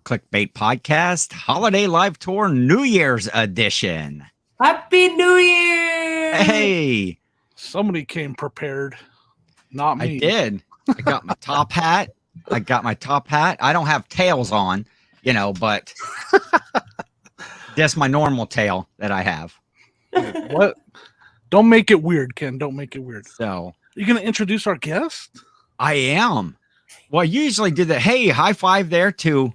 Clickbait Podcast Holiday Live Tour New Year's Edition. Happy New Year! Hey, somebody came prepared. Not me. I did. I got my top hat. I don't have tails on, but that's my normal tail that I have. What? Don't make it weird, Ken. Don't make it weird. So, you going to introduce our guest? I am. Well, I usually do the hey, high five there to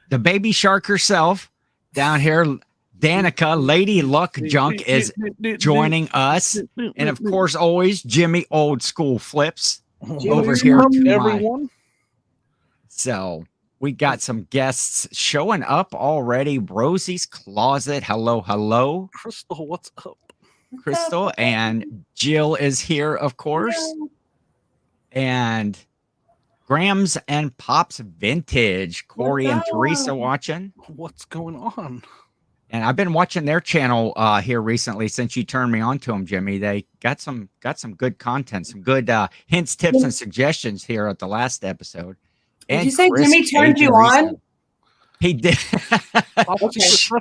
the baby shark herself down here. Danica, Lady Luck Junk, is joining us. And of course, always Jimmy Old School Flips over here to everyone. So we got some guests showing up already. Rosie's Closet. Hello. Crystal, what's up? Crystal and Jill is here, of course. Hello. And Grams and Pops Vintage. Corey and Teresa watching. What's going on? And I've been watching their channel here recently since you turned me on to them, Jimmy. They got some good content, some good hints, tips, and suggestions here at the last episode. Did you say Chris Jimmy turned you on? He did.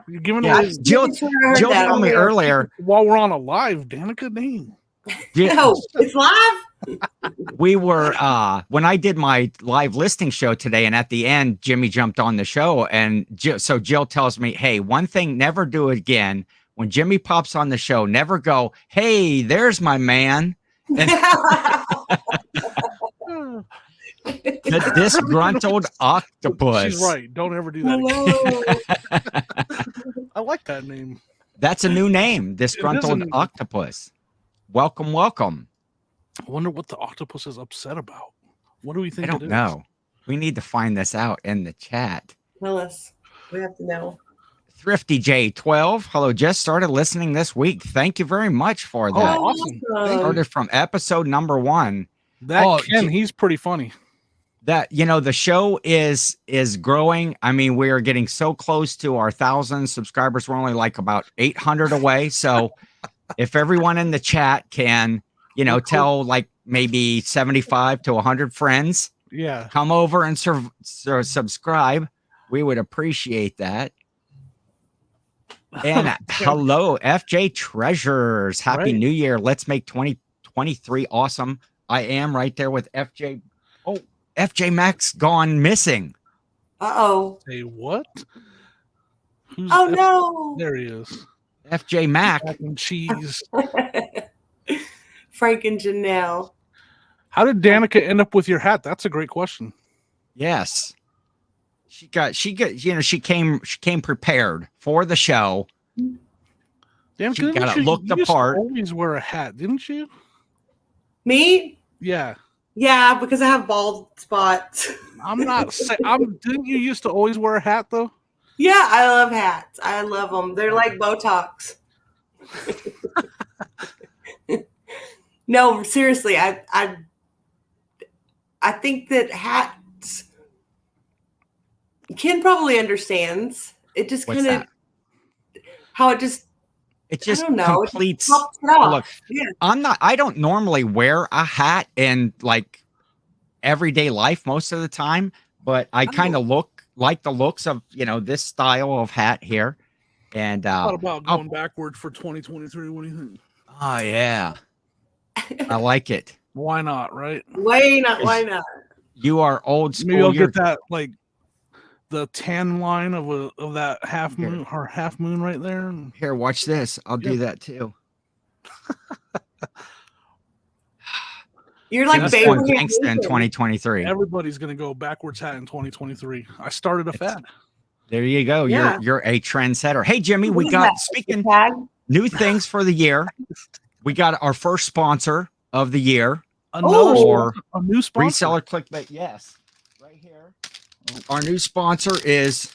You're giving Jill told me earlier. While we're on a live, Danica name. No, it's live. We were when I did my live listing show today, and at the end, Jimmy jumped on the show, and so Jill tells me, "Hey, one thing, never do it again. When Jimmy pops on the show, never go, hey, there's my man." The disgruntled octopus. She's right. Don't ever do that again. I like that name. That's a new name, disgruntled octopus. Welcome. I wonder what the octopus is upset about. What do we think? I don't know. We need to find this out in the chat. Tell us. We have to know. Thrifty J12. Hello, just started listening this week. Thank you very much for that. Oh, awesome. Started from episode number 1. Ken, he's pretty funny. That the show is growing. I mean, we are getting so close to our 1,000 subscribers. We're only like about 800 away. So if everyone in the chat can, tell like maybe 75 to 100 friends, come over and subscribe, we would appreciate that. And hello, FJ Treasures. Happy New Year. Let's make 2023 awesome. I am right there with FJ. Oh, FJ Max gone missing. Uh-oh. Say what? No. There he is. FJ Mac. Mac and cheese. Frank and Janelle. How did Danica end up with your hat? That's a great question. Yes. She came prepared for the show. Danica, she got it looked apart. You always wear a hat, didn't you? Me? Yeah. Yeah, because I have bald spots. I'm not saying. Didn't you used to always wear a hat though? Yeah, I love hats. I love them. They're like Botox. No, seriously, I think that hats. Ken probably understands. It just kind of how it just completes. Look, I don't normally wear a hat in like everyday life most of the time, but I kind of like the looks of this style of hat here. And what about going backward for 2023? What do you think? Oh yeah, I like it. Why not? Right? Why not? You are old school. Maybe I'll get that like the tan line of that half moon or half moon right there. Here, watch this. I'll do that too. You're like baby gangsta in 2023. Everybody's gonna go backwards hat in 2023. I started a fad. There you go. Yeah. You're a trendsetter. Hey Jimmy, we got speaking new things for the year. We got our first sponsor of the year. A new sponsor. Reseller Clickbait. Yes. Right here. Our new sponsor is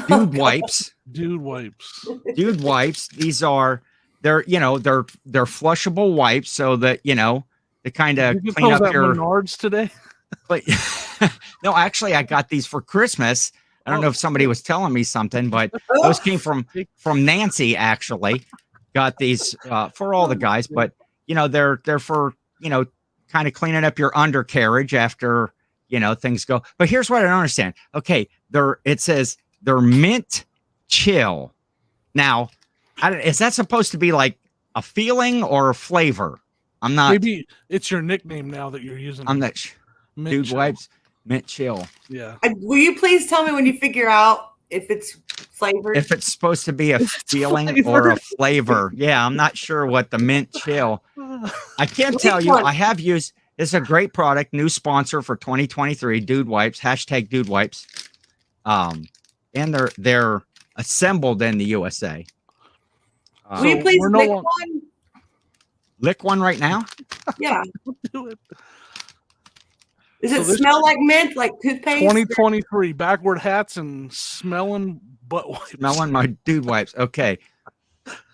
Dude Wipes. Dude Wipes. Dude Wipes. These are they're flushable wipes so that they kind of clean up your Menards today. But no, actually I got these for Christmas. I don't know if somebody was telling me something, but those came from Nancy actually. Got these for all the guys, but they're for kind of cleaning up your undercarriage after things go. But here's what I don't understand. Okay, it says they're mint chill. Now, is that supposed to be like a feeling or a flavor? I'm not. Maybe it's your nickname now that you're using. I'm not. Dude chill. Wipes, mint chill. Yeah. Will you please tell me when you figure out if it's flavored? If it's supposed to be a feeling or a flavor. Yeah, I'm not sure what the mint chill. I can tell you, I have used. It's a great product. New sponsor for 2023. Dude Wipes. #Dude Wipes. And they're assembled in the USA. Will you please lick one? Lick one right now? Yeah. Do it. Does it smell like mint, like toothpaste? 2023 backward hats and smelling butt wipes. Smelling my Dude Wipes. Okay.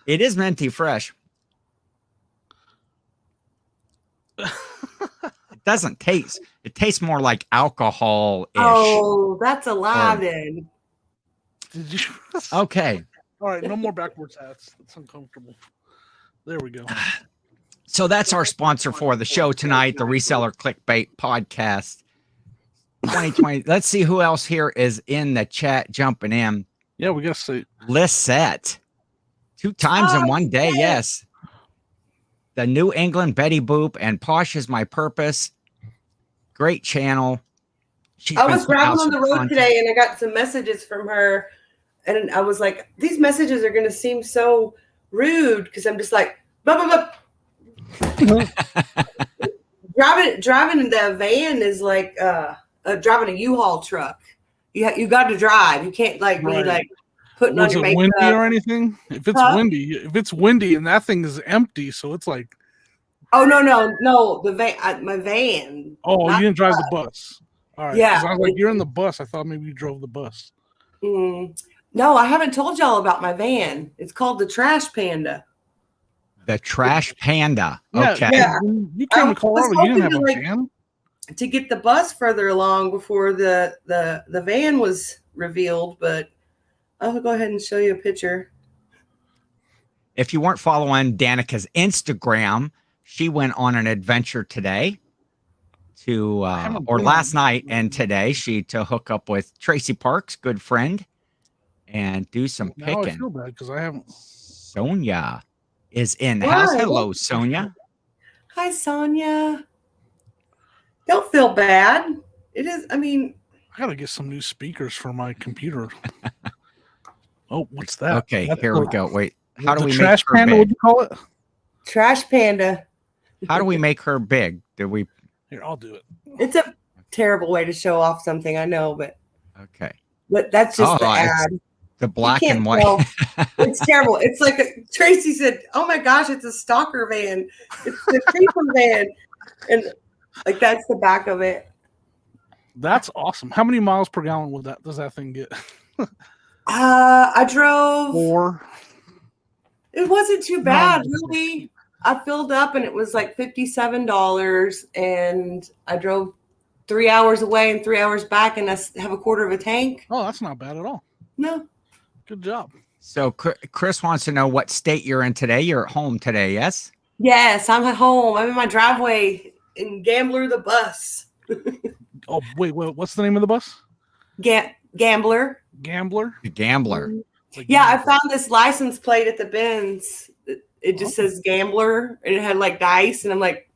It is minty fresh. It doesn't taste. It tastes more like alcohol-ish. Oh, that's a lie then. Did you? Okay. All right, no more backwards hats. That's uncomfortable. There we go. So that's our sponsor for the show tonight, the Reseller Clickbait Podcast 2020. Let's see who else here is in the chat jumping in. Yeah, we got to see. Lisette. 2 times in one day, yes. The New England Betty Boop and Posh is My Purpose. Great channel. I was driving on the road today and I got some messages from her. And I was like, these messages are going to seem so rude because I'm just like, blah, blah, blah. Driving in the van is like driving a U-Haul truck. You got to drive. You can't be like putting on your makeup. Was it windy or anything? If it's windy and that thing is empty, so it's like. Oh no, the van, my van. Oh, you didn't drive the bus. All right. Yeah, I was like, you're in the bus. I thought maybe you drove the bus. No, I haven't told y'all about my van. It's called the Trash Panda. The Trash Panda. Yeah, okay. Yeah. You came to Colorado. You didn't have a van. To get the bus further along before the van was revealed, but I'll go ahead and show you a picture. If you weren't following Danica's Instagram, she went on an adventure today or last night and today to hook up with Tracy Parks, good friend, and do some picking. Now I feel bad because I haven't. Sonia is in the house. Hello, Sonia. Hi, Sonia. Don't feel bad. It is, I gotta get some new speakers for my computer. Oh, what's that? Okay, here we go. Wait, how do we make Trash her Panda? big? What'd you call it? Trash Panda. How do we make her big? Here, I'll do it. It's a terrible way to show off something, I know, but okay. But that's just the ad. The black and white. It's terrible. It's like Tracy said, "Oh my gosh, it's a stalker van. It's the creeper van," and like that's the back of it. That's awesome. How many miles per gallon does that thing get? I drove 4. It wasn't too bad, really. I filled up and it was like $57, and I drove 3 hours away and 3 hours back, and I have a quarter of a tank. Oh, that's not bad at all. No. Good job. So Chris wants to know what state you're in today. You're at home today, yes? Yes, I'm at home. I'm in my driveway in Gambler the bus. Oh, wait, what's the name of the bus? Gambler. Gambler? The Gambler. Yeah, I found this license plate at the bins. It just says Gambler, and it had like dice, and I'm like,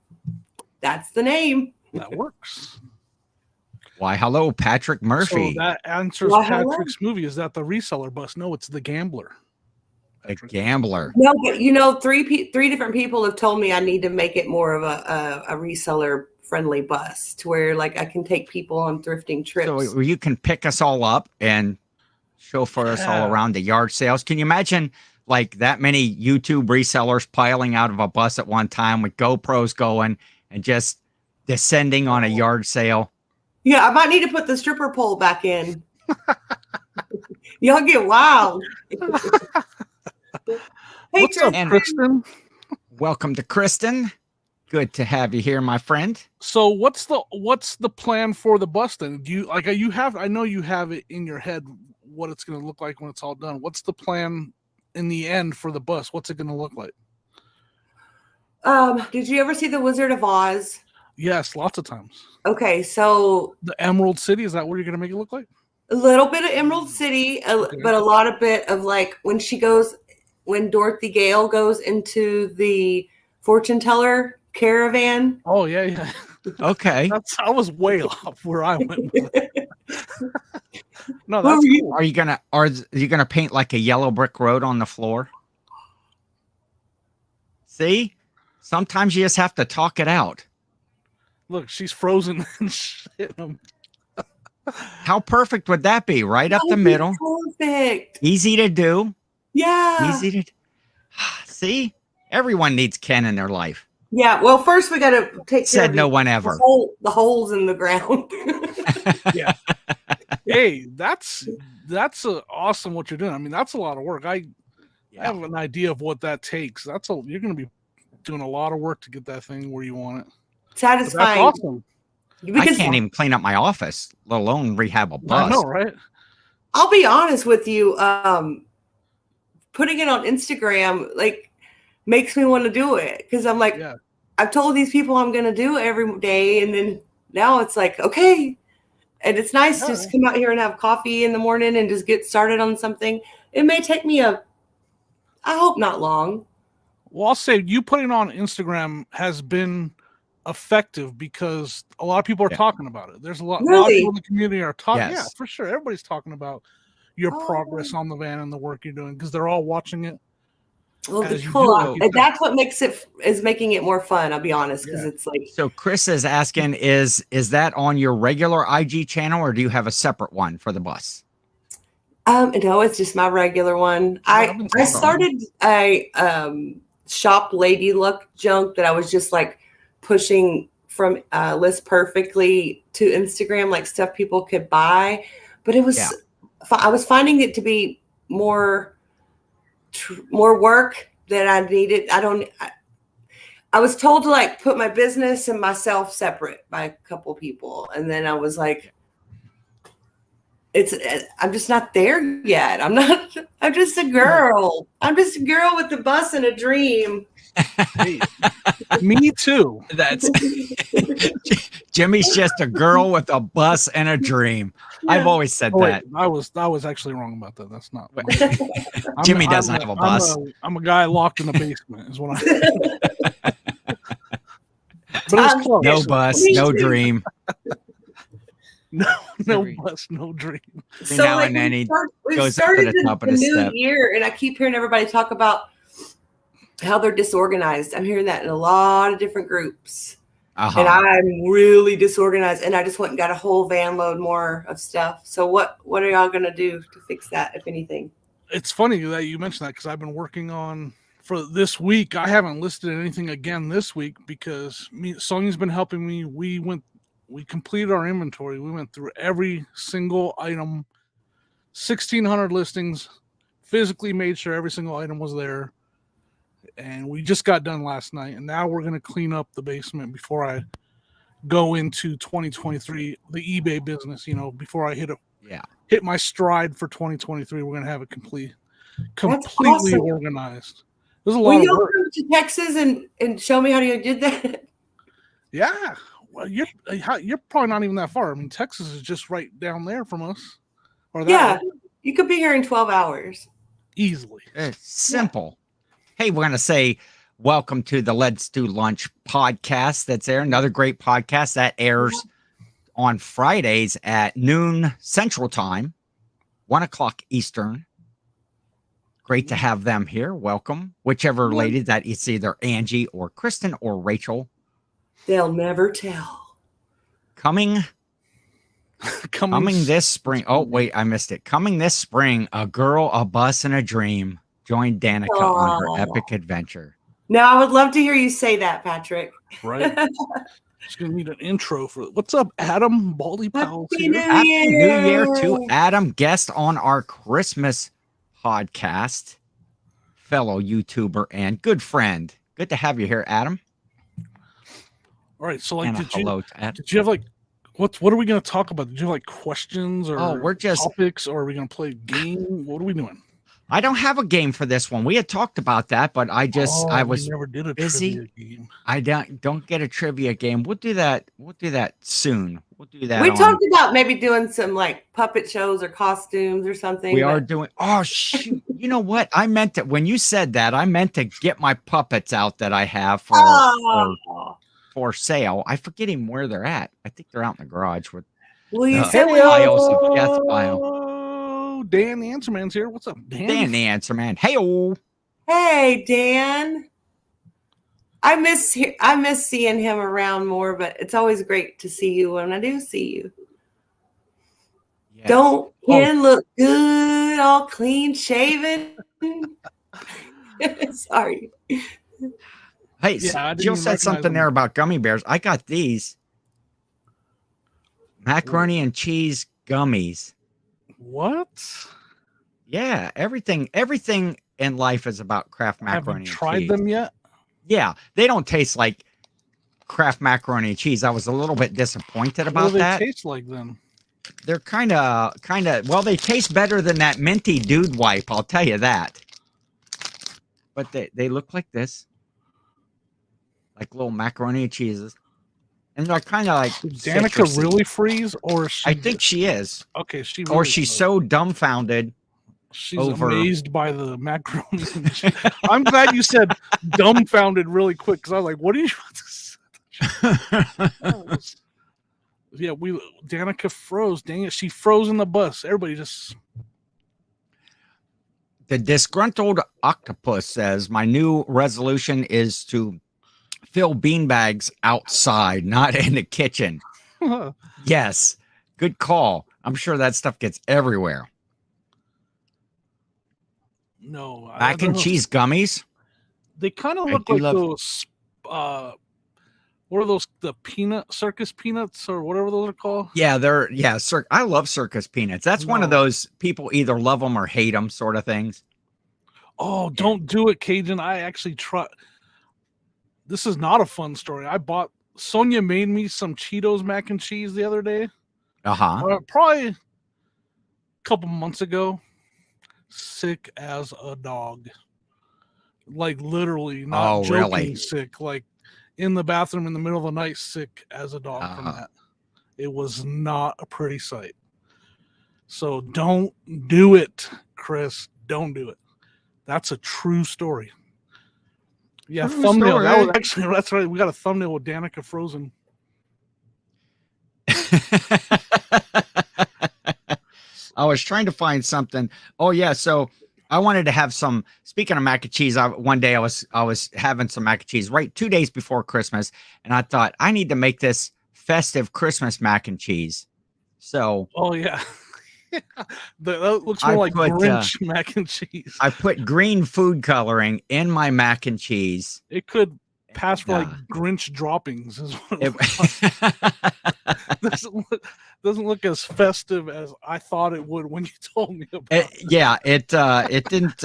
that's the name. That works. Why, hello, Patrick Murphy. So that answers Patrick's movie. Is that the reseller bus? No, it's the Gambler. The Gambler. No, but three different people have told me I need to make it more of a reseller friendly bus to where like I can take people on thrifting trips. So you can pick us all up and chauffeur us all around the yard sales. Can you imagine like that many YouTube resellers piling out of a bus at one time with GoPros going and just descending on a yard sale? Yeah, I might need to put the stripper pole back in. Y'all get wild. Hey, what's up, Kristen? Welcome to Kristen. Good to have you here, my friend. So what's the plan for the bus then? Do you I know you have it in your head what it's going to look like when it's all done. What's the plan in the end for the bus? What's it going to look like? Did you ever see The Wizard of Oz? Yes, lots of times. Okay, so The Emerald City, is that what you're going to make it look like? a little bit of Emerald City, but a lot of bit of like when Dorothy Gale goes into the fortune teller caravan. Oh, yeah. Okay. I was way off where I went. No, What that's were you- cool. Are you gonna paint like a yellow brick road on the floor? See? Sometimes you just have to talk it out. Look, she's frozen and shit. How perfect would that be? Right up That the would be middle. Perfect. Easy to do. Yeah. Easy to see. Everyone needs Ken in their life. Yeah. Well, first we got to take care Said of no one ever. the holes in the ground. Yeah. Hey, that's awesome what you're doing. I mean, that's a lot of work. I have an idea of what that takes. You're going to be doing a lot of work to get that thing where you want it. Satisfying. That's awesome. I can't even clean up my office, let alone rehab a bus. I know, right? I'll be honest with you. Putting it on Instagram like makes me want to do it because I'm like, I've told these people I'm going to do it every day, and then now it's like, okay. And it's nice to just come out here and have coffee in the morning and just get started on something. It may take me I hope not long. Well, I'll say you putting it on Instagram has been effective because a lot of people are talking about it. There's a lot of people in the community are talking. Yes. Yeah, for sure. Everybody's talking about your progress on the van and the work you're doing because they're all watching it. Well, cool. And that's what making it more fun. I'll be honest, because it's like. So Chris is asking, is that on your regular IG channel or do you have a separate one for the bus? No, it's just my regular one. I started a shop lady look junk that I was just like pushing from List Perfectly to Instagram, like stuff people could buy, but it was I was finding it to be more work that I needed. I was told to like put my business and myself separate by a couple people, and then I was like, I'm just not there yet. I'm just a girl. I'm just a girl with a bus and a dream. Hey, me too. That's Jimmy's just a girl with a bus and a dream. I've always said that. I was actually wrong about that. That's not. Jimmy doesn't have a bus. I'm a guy locked in a basement. Is what I. But it's close. No bus, no dream. No bus, no dream. So now like, and then he we've started the new year, and I keep hearing everybody talk about how they're disorganized. I'm hearing that in a lot of different groups. And I'm really disorganized, and I just went and got a whole van load more of stuff. So what are y'all going to do to fix that, if anything? It's funny that you mentioned that because I've been working on for this week. I haven't listed anything again this week because Sonia's been helping me. We completed our inventory. We went through every single item, 1,600 listings, physically made sure every single item was there. And we just got done last night. And now we're going to clean up the basement before I go into 2023, the eBay business, before I hit my stride for 2023. We're going to have it completely awesome. Organized. There's a lot of work. Will you come to Texas and show me how you did that? Yeah. Well, you're probably not even that far. I mean, Texas is just right down there from us. You could be here in 12 hours. Easily. It's simple. Hey, we're going to say welcome to the Let's Do Lunch podcast that's there. Another great podcast that airs on Fridays at noon Central Time, 1 o'clock Eastern. Great to have them here. Welcome. Whichever lady that it's either Angie or Kristen or Rachel. They'll never tell. Coming this spring. Oh, wait, I missed it. Coming this spring, a girl, a bus, and a dream. Join Danica on her epic adventure. Now, I would love to hear you say that, Patrick. Right. Just going to need an intro for it. What's up, Adam? Baldy Pals here. Happy New Year to Adam, guest on our Christmas podcast, fellow YouTuber and good friend. Good to have you here, Adam. All right. So, like, did you have like, what are we going to talk about? Did you have like questions or we're just topics, or are we going to play a game? What are we doing? I don't have a game for this one. We had talked about that, but I was never did a busy. trivia game. I don't get a trivia game. We'll do that. We'll do that soon. We'll do that. We talked about maybe doing some like puppet shows or costumes or something. We are doing. Oh shoot! You know what? I meant to. When you said that, I meant to get my puppets out that I have for sale. I forget even where they're at. I think they're out in the garage with. Well, you said piles of death pile. Dan the Answer Man's here. What's up, Dan? Dan the Answer Man. Hey, Dan. I miss seeing him around more, but it's always great to see you when I do see you. Yes. Don't Ken look good, all clean shaven? Sorry. Hey, Jill said something there about gummy bears. I got these macaroni and cheese gummies. What? Yeah, everything in life is about Kraft macaroni and cheese. Have you tried them yet? Yeah, they don't taste like Kraft macaroni and cheese. I was a little bit disappointed about that. What do they taste like then? They're kind of. Well, they taste better than that minty dude wipe. I'll tell you that. But they look like this, like little macaroni and cheeses, and they're kind of like. Did Danica citrusy. Really freeze, or I think she is. Okay, she. Really or she's so dumbfounded. She's amazed by the macaroni. I'm glad you said dumbfounded really quick because I was like, "What are you?" Yeah, Danica froze. Dang it, she froze in the bus. Everybody just. The disgruntled octopus says, "My new resolution is to fill beanbags outside, not in the kitchen." Yes, good call. I'm sure that stuff gets everywhere. No, mac and cheese gummies. They kind of look like those. What are those? The circus peanuts or whatever those are called? Yeah, I love circus peanuts. That's one of those people either love them or hate them sort of things. Oh, don't do it, Cajun. I actually try. This is not a fun story. Sonia made me some Cheetos mac and cheese the other day. Probably a couple months ago. Sick as a dog. Like literally, not joking, really? Sick. Like in the bathroom in the middle of the night, sick as a dog from that. It was not a pretty sight. So don't do it, Chris. Don't do it. That's a true story. Yeah, true thumbnail. Story. That was actually, that's right. We got a thumbnail with Danica frozen. I was trying to find something. Oh yeah, so I wanted to have some. Speaking of mac and cheese, one day I was having some mac and cheese right 2 days before Christmas, and I thought I need to make this festive Christmas mac and cheese. So, oh yeah, that looks more like Grinch mac and cheese. I put green food coloring in my mac and cheese. It could pass for like Grinch droppings. Is what it doesn't look as festive as I thought it would when you told me about it. Yeah, it didn't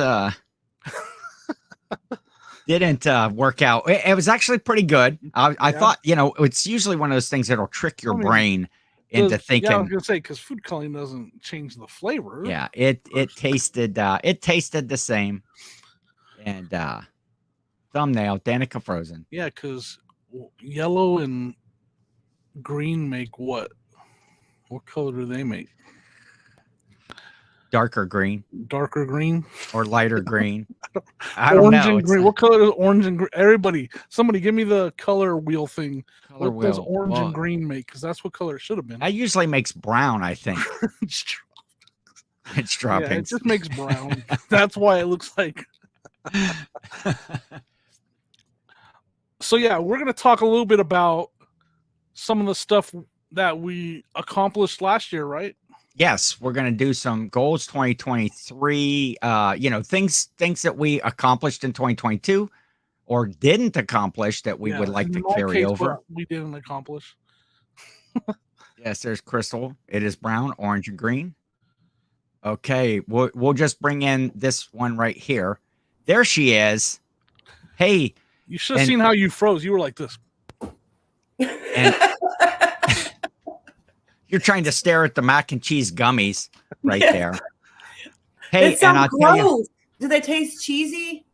work out. It was actually pretty good. I thought, it's usually one of those things that'll trick your brain into thinking. Yeah, I was gonna say because food coloring doesn't change the flavor. Yeah, it tasted the same. And thumbnail Danica frozen. Yeah, because yellow and green make what? What color do they make? Darker green. Darker green? Or lighter green. I don't know. Orange and green. What color is orange and green? Somebody give me the color wheel thing. What does orange and green make? Because that's what color it should have been. That usually makes brown, I think. It's dropping. Yeah, it just makes brown. That's why it looks like. So yeah, we're going to talk a little bit about some of the stuff that we accomplished last year, right? Yes, we're going to do some goals 2023, things that we accomplished in 2022 or didn't accomplish that we would like to carry over. We didn't accomplish. Yes, there's Crystal. It is brown, orange, and green. Okay, we'll just bring in this one right here. There she is. Hey. You should have seen how you froze. You were like this. And you're trying to stare at the mac and cheese gummies right there. Hey, and I'll tell you, Do they taste cheesy?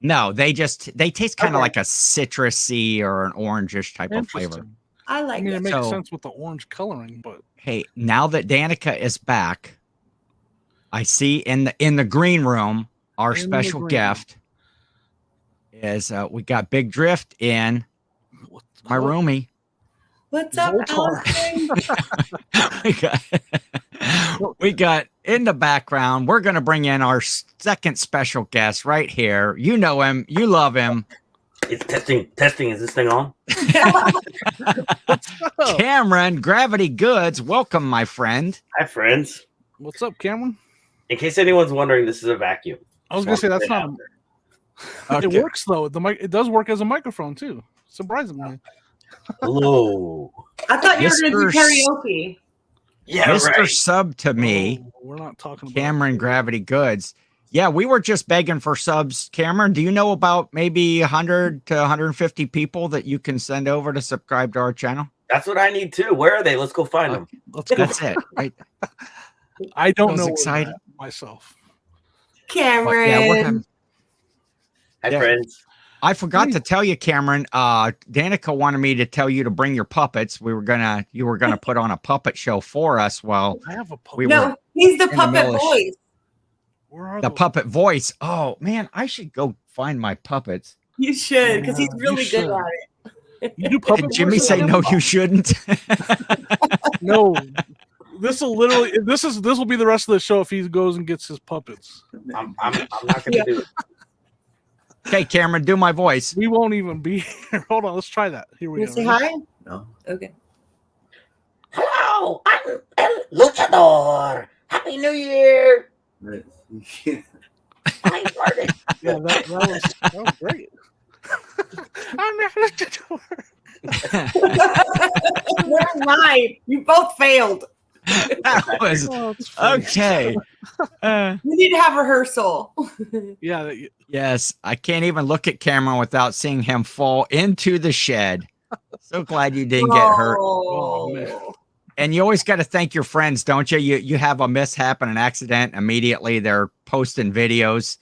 No, they taste kind of Okay. like a citrusy or an orangish type of flavor. Interesting. I I like mean, it. it makes So- sense with the orange coloring, but Hey, now that Danica is back, I see in the green room our In the special green gift is we got Big Drift in what, my roomie. What's up, Zoltar. Allison? we got in the background. We're gonna bring in our second special guest right here. You know him, you love him, It's testing. Testing. Is this thing on? Cameron Gravity Goods. Welcome, my friend. Hi, friends. What's up, Cameron? In case anyone's wondering, this is a vacuum. I was gonna say that's not. Okay. It works though. The mic. It does work as a microphone too. Surprisingly. Hello. I thought you were going to do Mr. karaoke. Yeah, Mr. right. Sub to me, Oh, we're not talking about Cameron Gravity Goods. Yeah, we were just begging for subs. Cameron, do you know about maybe 100 to 150 people that you can send over to subscribe to our channel? That's what I need too. Where are they? Let's go find them. Let's go. That's it. Right? I don't I was know excited. myself. But yeah, Cameron. Hi, Yeah. friends. I forgot to tell you, Cameron. Danica wanted me to tell you to bring your puppets. You were gonna put on a puppet show for us. Well, I have a puppet. we No, he's the the puppet middle of voice. Where are the those? puppet voice. Oh man, I should go find my puppets. You should, because he's Yeah, you really good should. at it. You do puppet Did Jimmy voices? say no? You shouldn't. No. This will be the rest of the show if he goes and gets his puppets. I'm not going to do it. Okay, Cameron, do my voice. We won't even be here. Hold on, let's try that. Here we You go. say hi? No. Okay. Hello, I'm El Luchador. Happy New Year. I farted. Yeah, that was great. I'm not Never mind. You both failed. That was Oh, it's funny. okay. We need to have rehearsal. Yeah, Yes, I can't even look at Cameron without seeing him fall into the shed. So glad you didn't get hurt. Oh, man. And you always got to thank your friends, don't you? You have a mishap and an accident, immediately they're posting videos,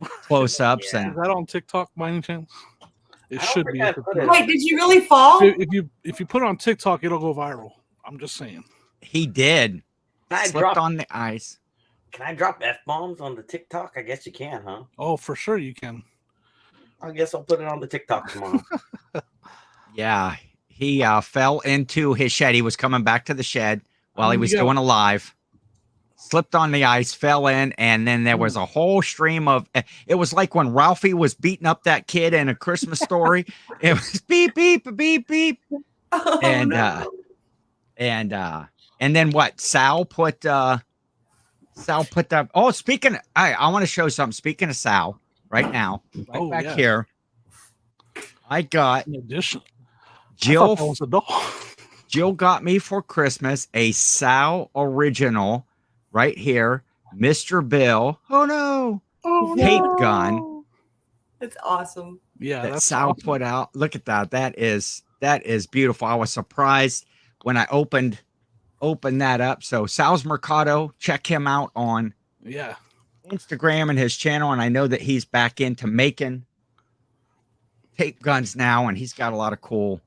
close-ups, Yeah. Is that on TikTok by any chance? It I don't should think be. I If put it. Wait, did you really fall? if you put it on TikTok, it'll go viral. I'm just saying. he did. Can I Slipped drop? on the ice. Can I drop f-bombs on the TikTok? I guess you can, huh? Oh, for sure you can. I guess I'll put it on the TikTok tomorrow. Yeah, he fell into his shed. He was coming back to the shed while he was Yeah. doing a live. Slipped on the ice, fell in, and then there was a whole stream of. It was like when Ralphie was beating up that kid in A Christmas Story. It was beep beep beep beep, Oh, and no. and then what? Sal put that. Oh, speaking, I want to show something. Speaking of Sal, right now, right Oh, back yeah. here, I got In addition, I Jill. thought that was a doll. Jill got me for Christmas a Sal original right here, Mr. Bill. Oh no, Oh, tape gun That's awesome. Yeah, that that's Sal awesome. put out. Look at that. That is beautiful. I was surprised when I opened that up. So Sal's Mercado, check him out on Yeah, Instagram and his channel. And I know that he's back into making tape guns now, and he's got a lot of cool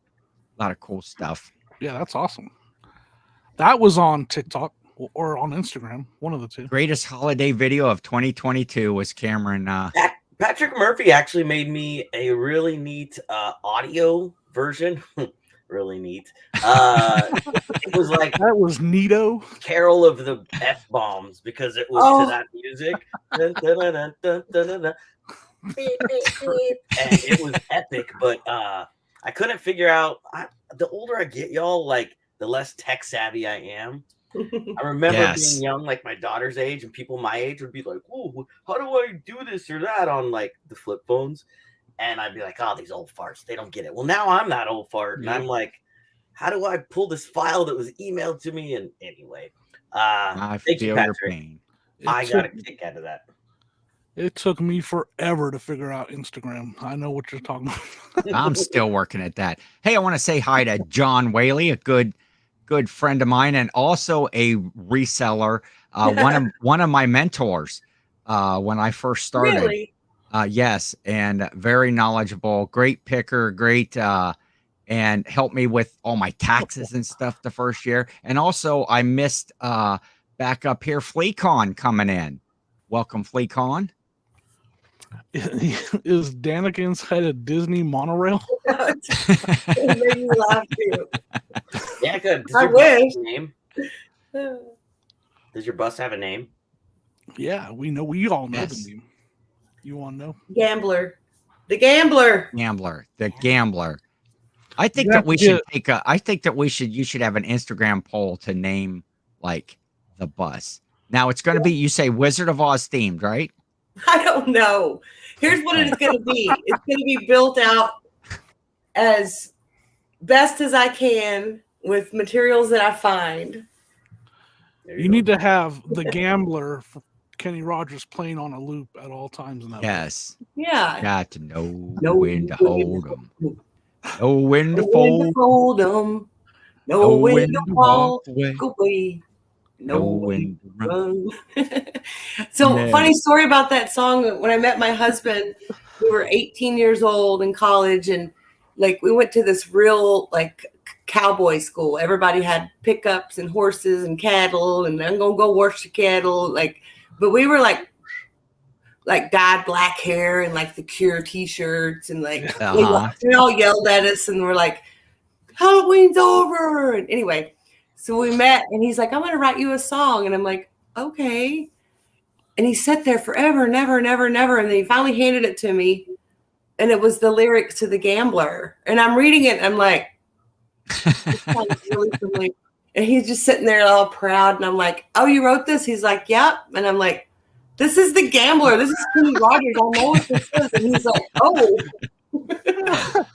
stuff. yeah, that's awesome. That was on TikTok or on Instagram, one of the two. Greatest holiday video of 2022 was Cameron. Patrick Murphy actually made me a really neat audio version. Really neat. It was like That was neato. Carol of the F-bombs because it was Oh. to that music. Dun, dun, dun, dun, dun, dun, dun, dun. Beep, beep, beep. And it was epic, but I couldn't figure out. The older I get, y'all, like the less tech savvy I am. I remember Yes. being young, like my daughter's age, and people my age would be like, "Oh, how do I do this or that on like the flip phones?" And I'd be like, "Oh, these old farts, they don't get it." Well, now I'm that old fart, and Yeah. I'm like, "How do I pull this file that was emailed to me?" And anyway, I thank you, feel your Patrick. pain. I got a kick out of that. It took me forever to figure out Instagram. I know what you're talking about. I'm still working at that. Hey, I want to say hi to John Whaley, a good friend of mine, and also a reseller. One of my mentors. when I first started. Really? Yes, and very knowledgeable, great picker, great and helped me with all my taxes and stuff the first year. And also I missed back up here FleaCon coming in. Welcome FleaCon. Is Danica inside a Disney monorail? It made me laugh too. Danica, does I your bus have wish. a name? Does your bus have a name? Yeah, we know. We all know Yes. the name. You want to know? Gambler. The Gambler. The Gambler. I think You that have we to should get- take a. I think that you should have an Instagram poll to name like the bus. Now it's going to be, you say Wizard of Oz themed, right? I don't know. Here's what it's going to be. It's going to be built out as best as I can with materials that I find. There You go. need to have the Gambler for Kenny Rogers playing on a loop at all times in that. Yes. Yeah. Got to know Know when to when hold to them. Know when to Know when fold. to fold 'em. Know when to walk away. Know when to run. So, Yeah. funny story about that song. When I met my husband, we were 18 years old in college, and like we went to this real like cowboy school. Everybody had pickups and horses and cattle, and I'm gonna go wash the cattle. Like, but we were like dyed black hair and like the Cure T-shirts, and like they all yelled at us, and we're like, Halloween's over. And anyway, so we met, and he's like, I'm gonna write you a song, and I'm like, okay. And he sat there forever, never, and then he finally handed it to me, and it was the lyrics to The Gambler. And I'm reading it, and I'm like, this sounds really familiar. And he's just sitting there all proud, and I'm like, oh, you wrote this? He's like, yep. And I'm like, this is The Gambler. This is Kenny Rogers. I know what this is. And he's like, oh.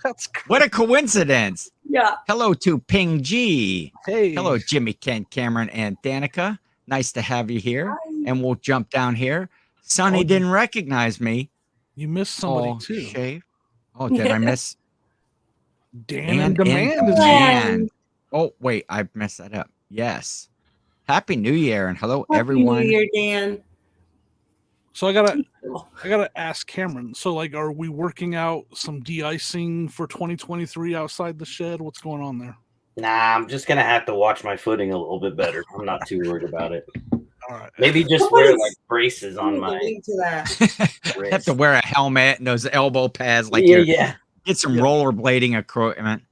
That's crazy. What a coincidence. Yeah. Hello to Ping G. Hey. Hello, Jimmy, Ken, Cameron, and Danica. Nice to have you here. And we'll jump down here. Sonny didn't recognize me. You missed somebody too. Shave. Oh, did I miss? Dan and Demand is Demand. Oh, wait, I messed that up. Yes. Happy New Year and hello, Happy everyone. New Year, Dan. So I gotta ask Cameron. So like, are we working out some de-icing for 2023 outside the shed? What's going on there? Nah, I'm just gonna have to watch my footing a little bit better. I'm not too worried about it. All right. Maybe just Somebody's- wear like braces on my Link to that. Have wrist. to wear a helmet and those elbow pads like yeah, you're yeah. get some rollerblading equipment.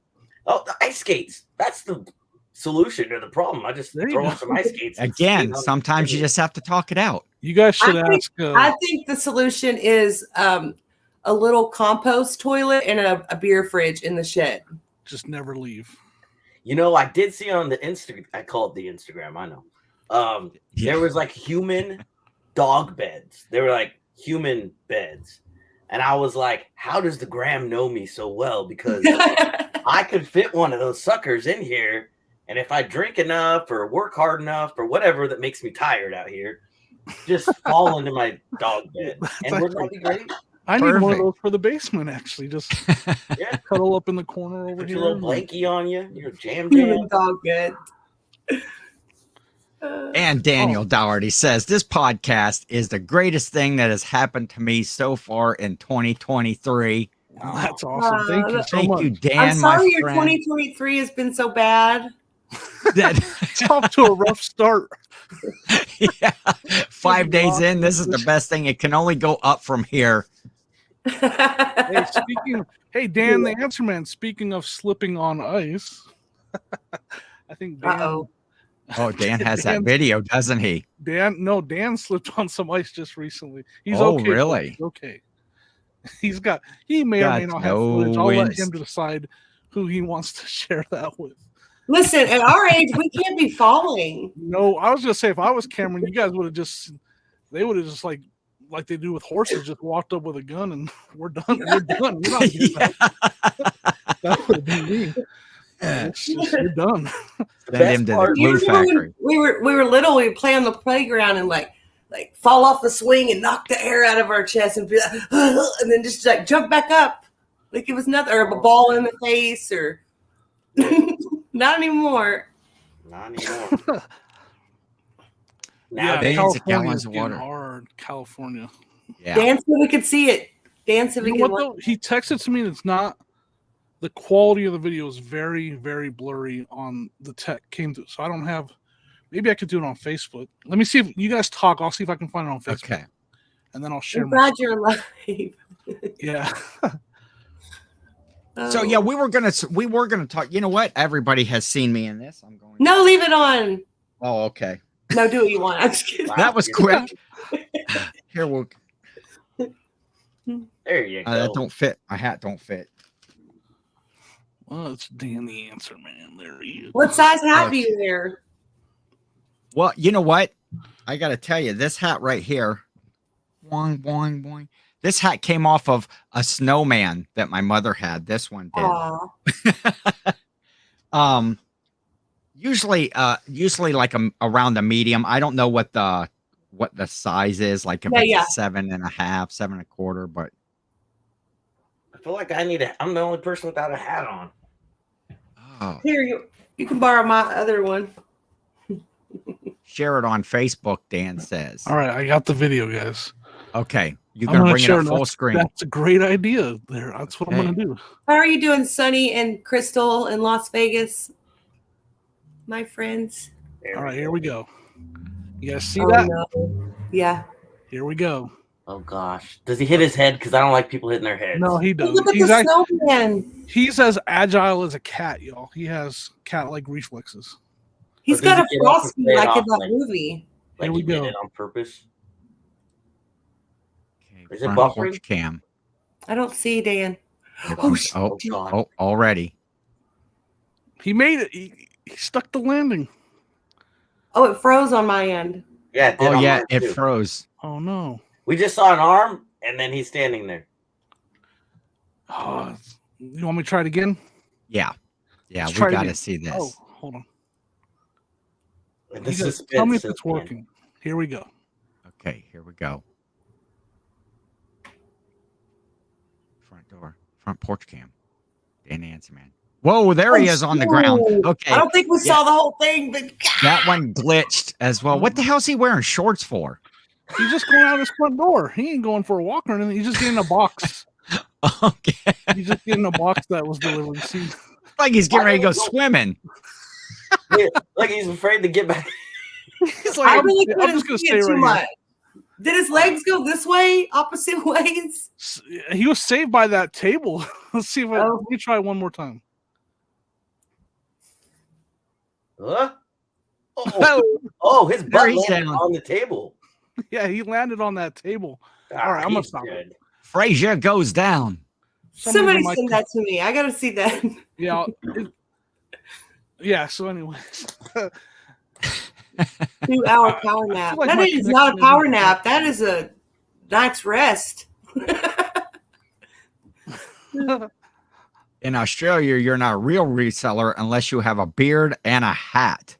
Oh, the ice skates. That's the solution to the problem. I just There you throw go. on some ice skates. and Again, skate on sometimes the you just have to talk it out. You guys should I think- ask. I think the solution is a little compost toilet and a beer fridge in the shed. just never leave. You know, I did see on the Instagram. I call it the Instagram. I know. There was like human dog beds. They were like human beds, and I was like, "How does the Gram know me so well?" Because I could fit one of those suckers in here, and if I drink enough or work hard enough or whatever that makes me tired out here, just fall into my dog bed. And wouldn't that be great? I need one of Perfect. those for the basement. Actually, just Yeah. cuddle up in the corner over Put here. your little blankie on you. Your jam Human jam. dog bed. And Daniel Dougherty says this podcast is the greatest thing that has happened to me so far in 2023. Oh, that's awesome. Thank you so Thank much. you, Dan, I'm sorry my your friend. 2023 has been so bad. It's off to a rough start. Yeah, 5 days in, this is the best thing. It can only go up from here. Hey, hey, Dan, the answer man. Speaking of slipping on ice, I think Dan. Uh-oh. Oh, Dan has that Dan's- video, doesn't he? Dan slipped on some ice just recently. He's Oh, okay. really? He's okay. He may or may Got not have no footage. I'll let wins. him decide who he wants to share that with. Listen, at our age, we can't be falling. No, I was gonna say if I was Cameron, you guys would have just like they do with horses, just walked up with a gun and we're done. We're done. We're not doing that. That would have been me. It's just, you're done. Send him to the part- glue factory. We were little. We would play on the playground and like fall off the swing and knock the air out of our chest and be like, and then just like jump back up like it was nothing, or a ball in the face, or not anymore. Not anymore. Yeah, Billions of California gallons is of getting water. hard. Oxnard, California. Yeah. Dan said we could see it. Dan said we You know could. what though? He texted to me, and it's not. The quality of the video is very, very blurry on the tech came through. So I don't have. Maybe I could do it on Facebook. Let me see if you guys talk. I'll see if I can find it on Facebook. Okay. And then I'll share. I'm glad you're alive. Yeah. So yeah, we were gonna talk. You know what? Everybody has seen me in this. I'm going. No, leave it on. Oh, okay. No, do what you want. I'm just kidding. That was quick. Here we'll. There you go. That don't fit. My hat don't fit. Well, it's Dan the Answer Man. There he is. What size hat do you wear? Well, you know what? I got to tell you, this hat right here. Boing, boing, boing. This hat came off of a snowman that my mother had. This one did. Usually like around a medium. I don't know what the size is, like if it's 7.5, 7.25, but I feel like I'm the only person without a hat on. oh, Here, you can borrow my other one. share it on Facebook, Dan says. All right, I got the video, guys. Okay. You're I'm gonna gonna bring it share up it. full screen. That's a great idea there. That's what I'm gonna do. How are you doing, Sunny and Crystal in Las Vegas? My friends. All right, here we go. You guys see Oh, that? no. Yeah. Here we go. Oh gosh, does he hit his head? Because I don't like people hitting their heads. No, he doesn't. Look at the snowman. He's as agile as a cat, y'all. He has cat-like reflexes. He's But does got a he get off frosty and play it like in off that like- movie. Like Here we he did go. it on purpose. Okay, Is it front buffering? porch cam. I don't see Dan. Oh, God. oh, already. He made it. He stuck the landing. Oh, it froze on my end. Yeah. It did Oh on yeah, mine, it too. froze. Oh no. We just saw an arm, and then he's standing there. Oh, you want me to try it again? Yeah. Yeah, Let's we try it got to again. see this. Oh, hold on. And You the guys suspense tell me if is it's in. working. Here we go. Okay, here we go. Front door, front porch cam. Dan Answer Man. Whoa, there he is on the ground. Okay, I don't think we saw the whole thing, but that one glitched as well. What the hell's he wearing shorts for? He's just going out his front door. He ain't going for a walk or anything. He's just getting a box. Okay, He's just getting a box that was delivered. See, like he's getting ready to go swimming. Yeah, like he's afraid to get back. he's like, I I'm, really I'm couldn't just gonna see stay it too right much. Did his legs go this way, opposite ways? here. He was saved by that table. Let's see if Oh. let me try one more time. Huh? Oh, Oh, his There butt he's landed down. on the table. Yeah, he landed on that table. Ah, All right, I'm gonna he's stop it. good. Frazier goes down. Somebody might- send that to me. I gotta see that. Yeah. Yeah. So, anyways, 2-hour power nap. like That my is not a connection power isn't- nap. That is a night's rest. In Australia, you're not a real reseller unless you have a beard and a hat.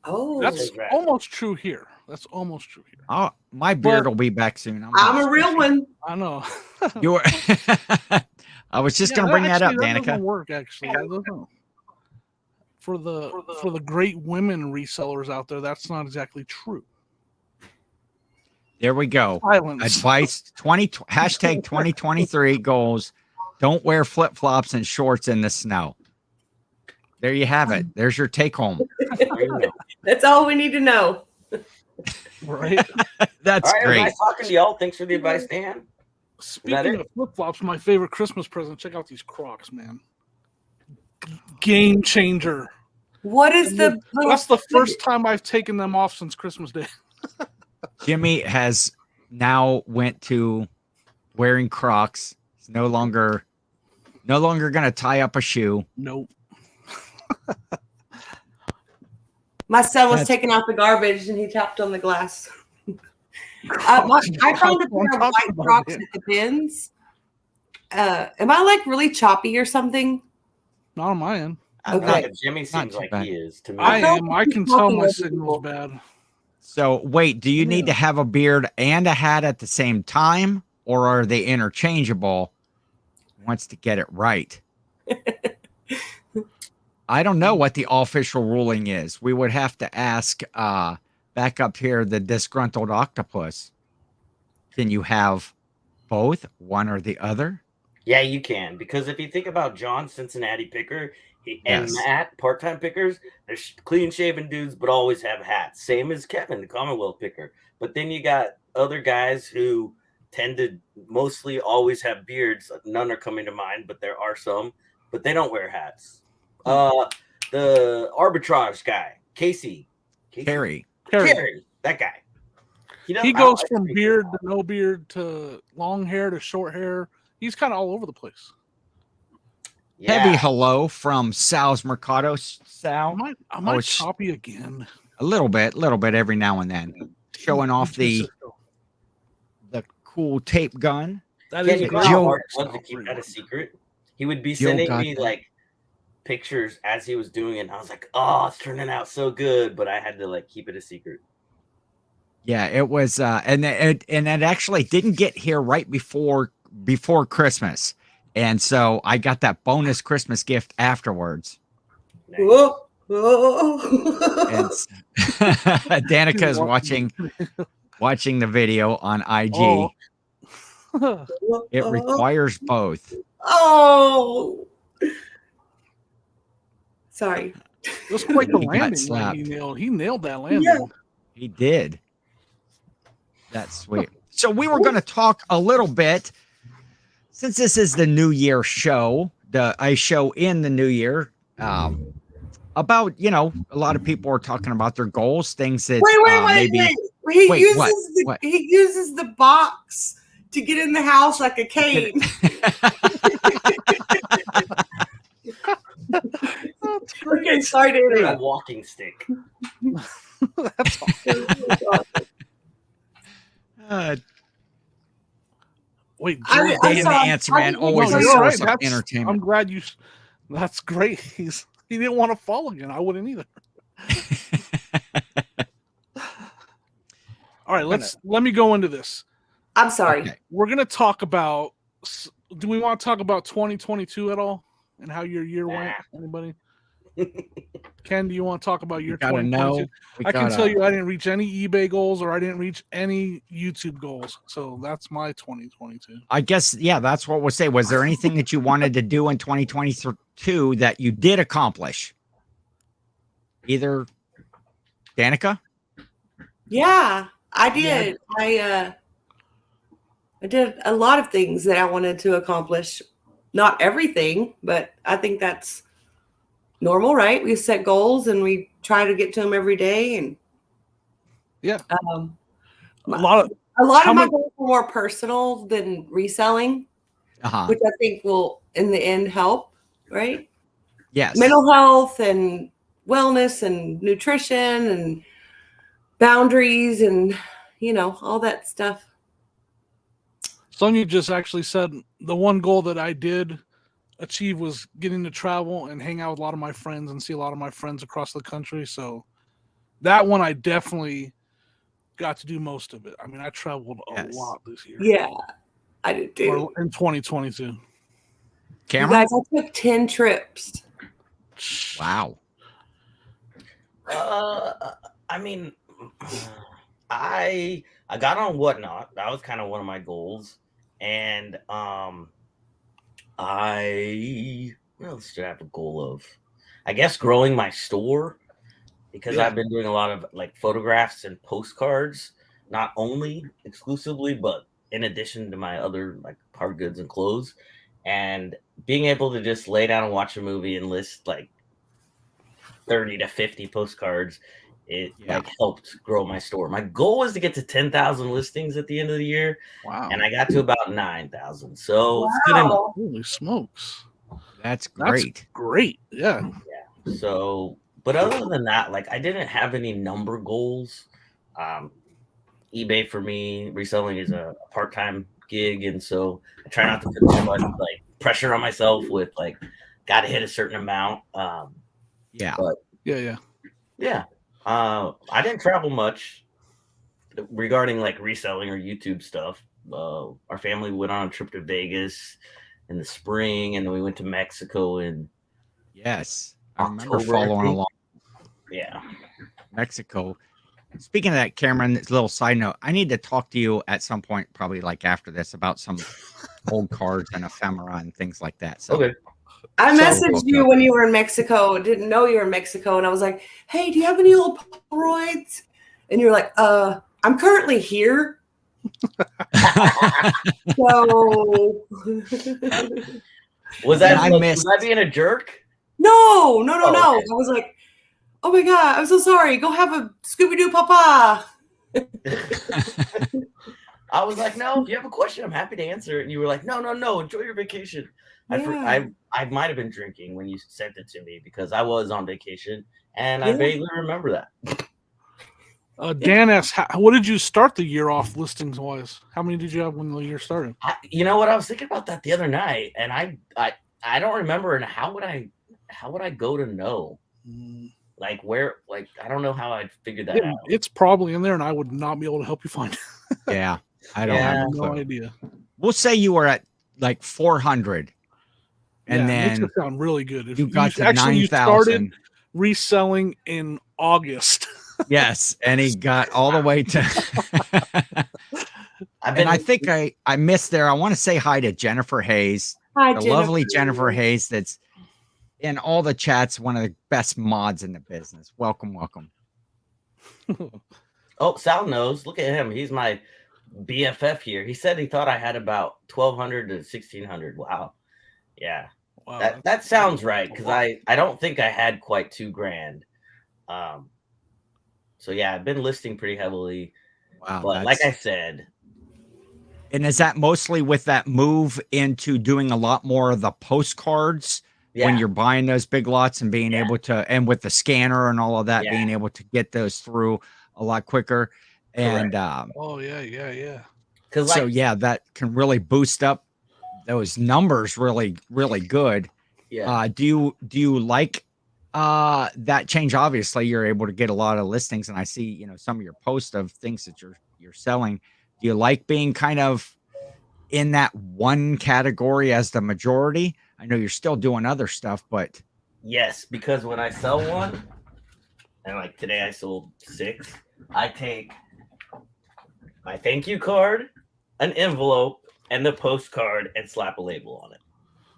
Oh, that's Right. almost true here. That's almost true here. Oh, my beard But- will be back soon. I'm a real one. I know. You were I was just gonna bring that up, actually, Danica. doesn't work actually. That doesn't. For the great women resellers out there, that's not exactly true. There we go. Silence. Advice hashtag 2023 goals. Don't wear flip flops and shorts in the snow. There you have it. There's your take home. There you go. That's all we need to know. Right. That's All right, great. nice talking to y'all. Thanks for the advice, Dan. Speaking of flip flops, my favorite Christmas present. Check out these Crocs, man. Game changer. What is the little That's the first time I've taken them off since Christmas Day. Jimmy has now went to wearing Crocs. He's no longer gonna tie up a shoe. Nope. My son was That's- taking out the garbage and he tapped on the glass. I found a pair of white Crocs at the bins. Am I like really choppy or something? Not on my end. Okay. Jimmy Not seems too like bad. he is to me. I felt am. like I he's can tell talking my over signal's people. bad. So wait, do you need to have a beard and a hat at the same time, or are they interchangeable? Wants to get it right. I don't know what the official ruling is. We would have to ask back up here the disgruntled octopus. Can you have both, one or the other? Yeah, you can, because if you think about John, Cincinnati picker, and Yes. Matt, part-time pickers, they're clean-shaven dudes, but always have hats. Same as Kevin, the Commonwealth picker. But then you got other guys who tend to mostly always have beards. None are coming to mind, but there are some. But they don't wear hats. The arbitrage guy, Casey, Carrie. Carey, that guy. He goes from beard to no beard to long hair to short hair. He's kind of all over the place. Yeah. Heavy hello from Sal's Mercado. Sal, I might copy again. A little bit every now and then, showing off the cool tape gun. That is Joe to keep that a secret. He would be sending me like pictures as he was doing it, and I was like, "Oh, it's turning out so good," but I had to like keep it a secret. Yeah, it was, and it actually didn't get here right before Christmas, and so I got that bonus Christmas gift afterwards. Nice. Whoa. And Danica is watching the video on IG. Oh. It requires both. Oh, sorry. It was quite the landing. He nailed that landing. Yeah. He did. That's sweet. So we were going to talk a little bit, since this is the New Year show, a show in the New Year, about, you know, a lot of people are talking about their goals, things that wait. He uses the box to get in the house like a cane. Okay, sorry to interrupt. A walking stick. That's awesome. Wait, the answer man always a source of entertainment. I'm glad you. That's great. He didn't want to fall again. I wouldn't either. All right, let me go into this. I'm sorry. Okay. We're gonna talk about. Do we want to talk about 2022 at all and how your year went? Anybody? Ken, do you want to talk about your 2022? I can tell you I didn't reach any eBay goals or I didn't reach any YouTube goals. So that's my 2022. I guess, yeah, that's what we'll say. Was there anything that you wanted to do in 2022 that you did accomplish? Either Danica? Yeah, I did. Yeah. I did a lot of things that I wanted to accomplish. Not everything, but I think that's normal, right? We set goals and we try to get to them every day. And yeah, a lot of my goals were more personal than reselling, which I think will, in the end, help. Right? Yes. Mental health and wellness and nutrition and boundaries and all that stuff. Sonia just actually said the one goal that I did achieve was getting to travel and hang out with a lot of my friends and see a lot of my friends across the country. So that one I definitely got to do most of it. I mean, I traveled a lot this year. Yeah, I did too. In 2022. Cameron? You guys, I took 10 trips. Wow. I mean, I got on Whatnot. That was kind of one of my goals. And what else did I have a goal of? I guess growing my store, because I've been doing a lot of like photographs and postcards, not only exclusively, but in addition to my other like hard goods and clothes. And being able to just lay down and watch a movie and list like 30 to 50 postcards, it like helped grow my store. My goal was to get to 10,000 listings at the end of the year. Wow. And I got to about 9,000. So it's good enough. Holy smokes. That's great. That's great. Yeah. Yeah. So, but other than that, like I didn't have any number goals. eBay for me, reselling is a part-time gig. And so I try not to put too much like pressure on myself with like, got to hit a certain amount. But yeah. I didn't travel much regarding like reselling or YouTube stuff. Our family went on a trip to Vegas in the spring, and then we went to Mexico in I remember following along. Yeah, Mexico. Speaking of that, Cameron, this little side note, I need to talk to you at some point, probably like after this, about some old cards and ephemera and things like that. So Okay. I So messaged hooked you up. when you were in Mexico. Didn't know you were in Mexico, and I was like, "Hey, do you have any old Polaroids?" And you're like, I'm currently here." So Was that I like, missed- was I being a jerk? no. Oh, okay. I was like, "Oh my god, I'm so sorry. Go have a Scooby Doo, Papa." I was like, no, if you have a question, I'm happy to answer it. And you were like, no, enjoy your vacation. Yeah. I might have been drinking when you sent it to me because I was on vacation and I Yeah. vaguely remember that. Dan asks, what did you start the year off listings wise? How many did you have when the year started? You know what? I was thinking about that the other night, and I don't remember. And how would I go to know? Like where? Like I don't know how I'd figure that out. It's probably in there, and I would not be able to help you find it. Yeah, I don't Yeah. have I a have clue. no idea. We'll say you were at like 400, and Yeah, it makes then it sound really good. If you got to actually you 9,000. started reselling in August. Yes, and he got all the way to. And I think I missed there. I want to say hi to Jennifer Hayes, Hi, the Jennifer. lovely Jennifer Hayes. That's in all the chats. One of the best mods in the business. Welcome. Oh, Sal knows. Look at him. He's my BFF here. He said he thought I had about 1,200 to 1,600. Wow. Yeah. Wow, That sounds right because I don't think I had quite $2,000. So yeah, I've been listing pretty heavily. Wow. But like I said, and is that mostly with that move into doing a lot more of the postcards when you're buying those big lots and being able to, and with the scanner and all of that, being able to get those through a lot quicker. And oh yeah. Because so that can really boost up those numbers really, really good. Yeah. Do you like that change? Obviously, you're able to get a lot of listings, and I see some of your posts of things that you're selling. Do you like being kind of in that one category as the majority? I know you're still doing other stuff, but yes, because when I sell one, and like today I sold 6, I take my thank you card, an envelope, and the postcard and slap a label on it.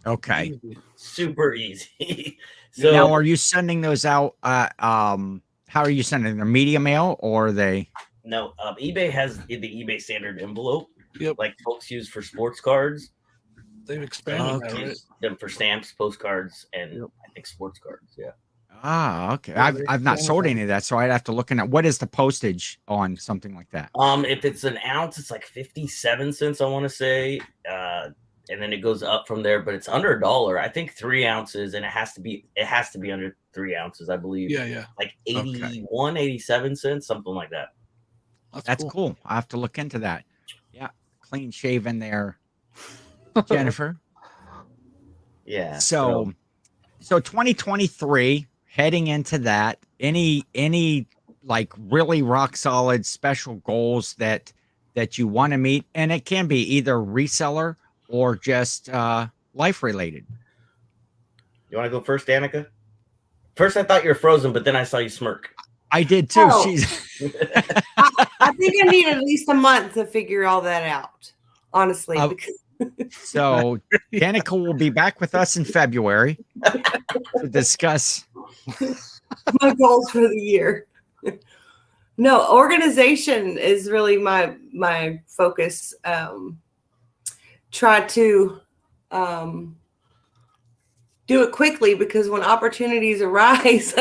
okay, super easy. So now, are you sending those out? How are you sending them? Media mail or they? No, eBay has the eBay standard envelope. Yep. Like folks use for sports cards. They've expanded that, right? Use them for stamps, postcards, and I think sports cards. Yeah. Ah, okay. Yeah, I've not sold any of that, so I'd have to look at what is the postage on something like that. If it's an ounce, it's like 57 cents, I want to say. And then it goes up from there, but it's under $1. I think 3 ounces, and it has to be under 3 ounces, I believe. Yeah. Like 81, 87 cents, something like that. That's cool. I have to look into that. Yeah, clean shaven there, Jennifer. Yeah. So 2023, heading into that, any like really rock solid special goals that you want to meet, and it can be either reseller or just life related. You want to go first, Danica? First, I thought you were frozen, but then I saw you smirk. I did too. Oh. She's. I think I need at least a month to figure all that out, honestly. So Danica will be back with us in February to discuss my goals for the year. No, organization is really my focus. Try to do it quickly, because when opportunities arise,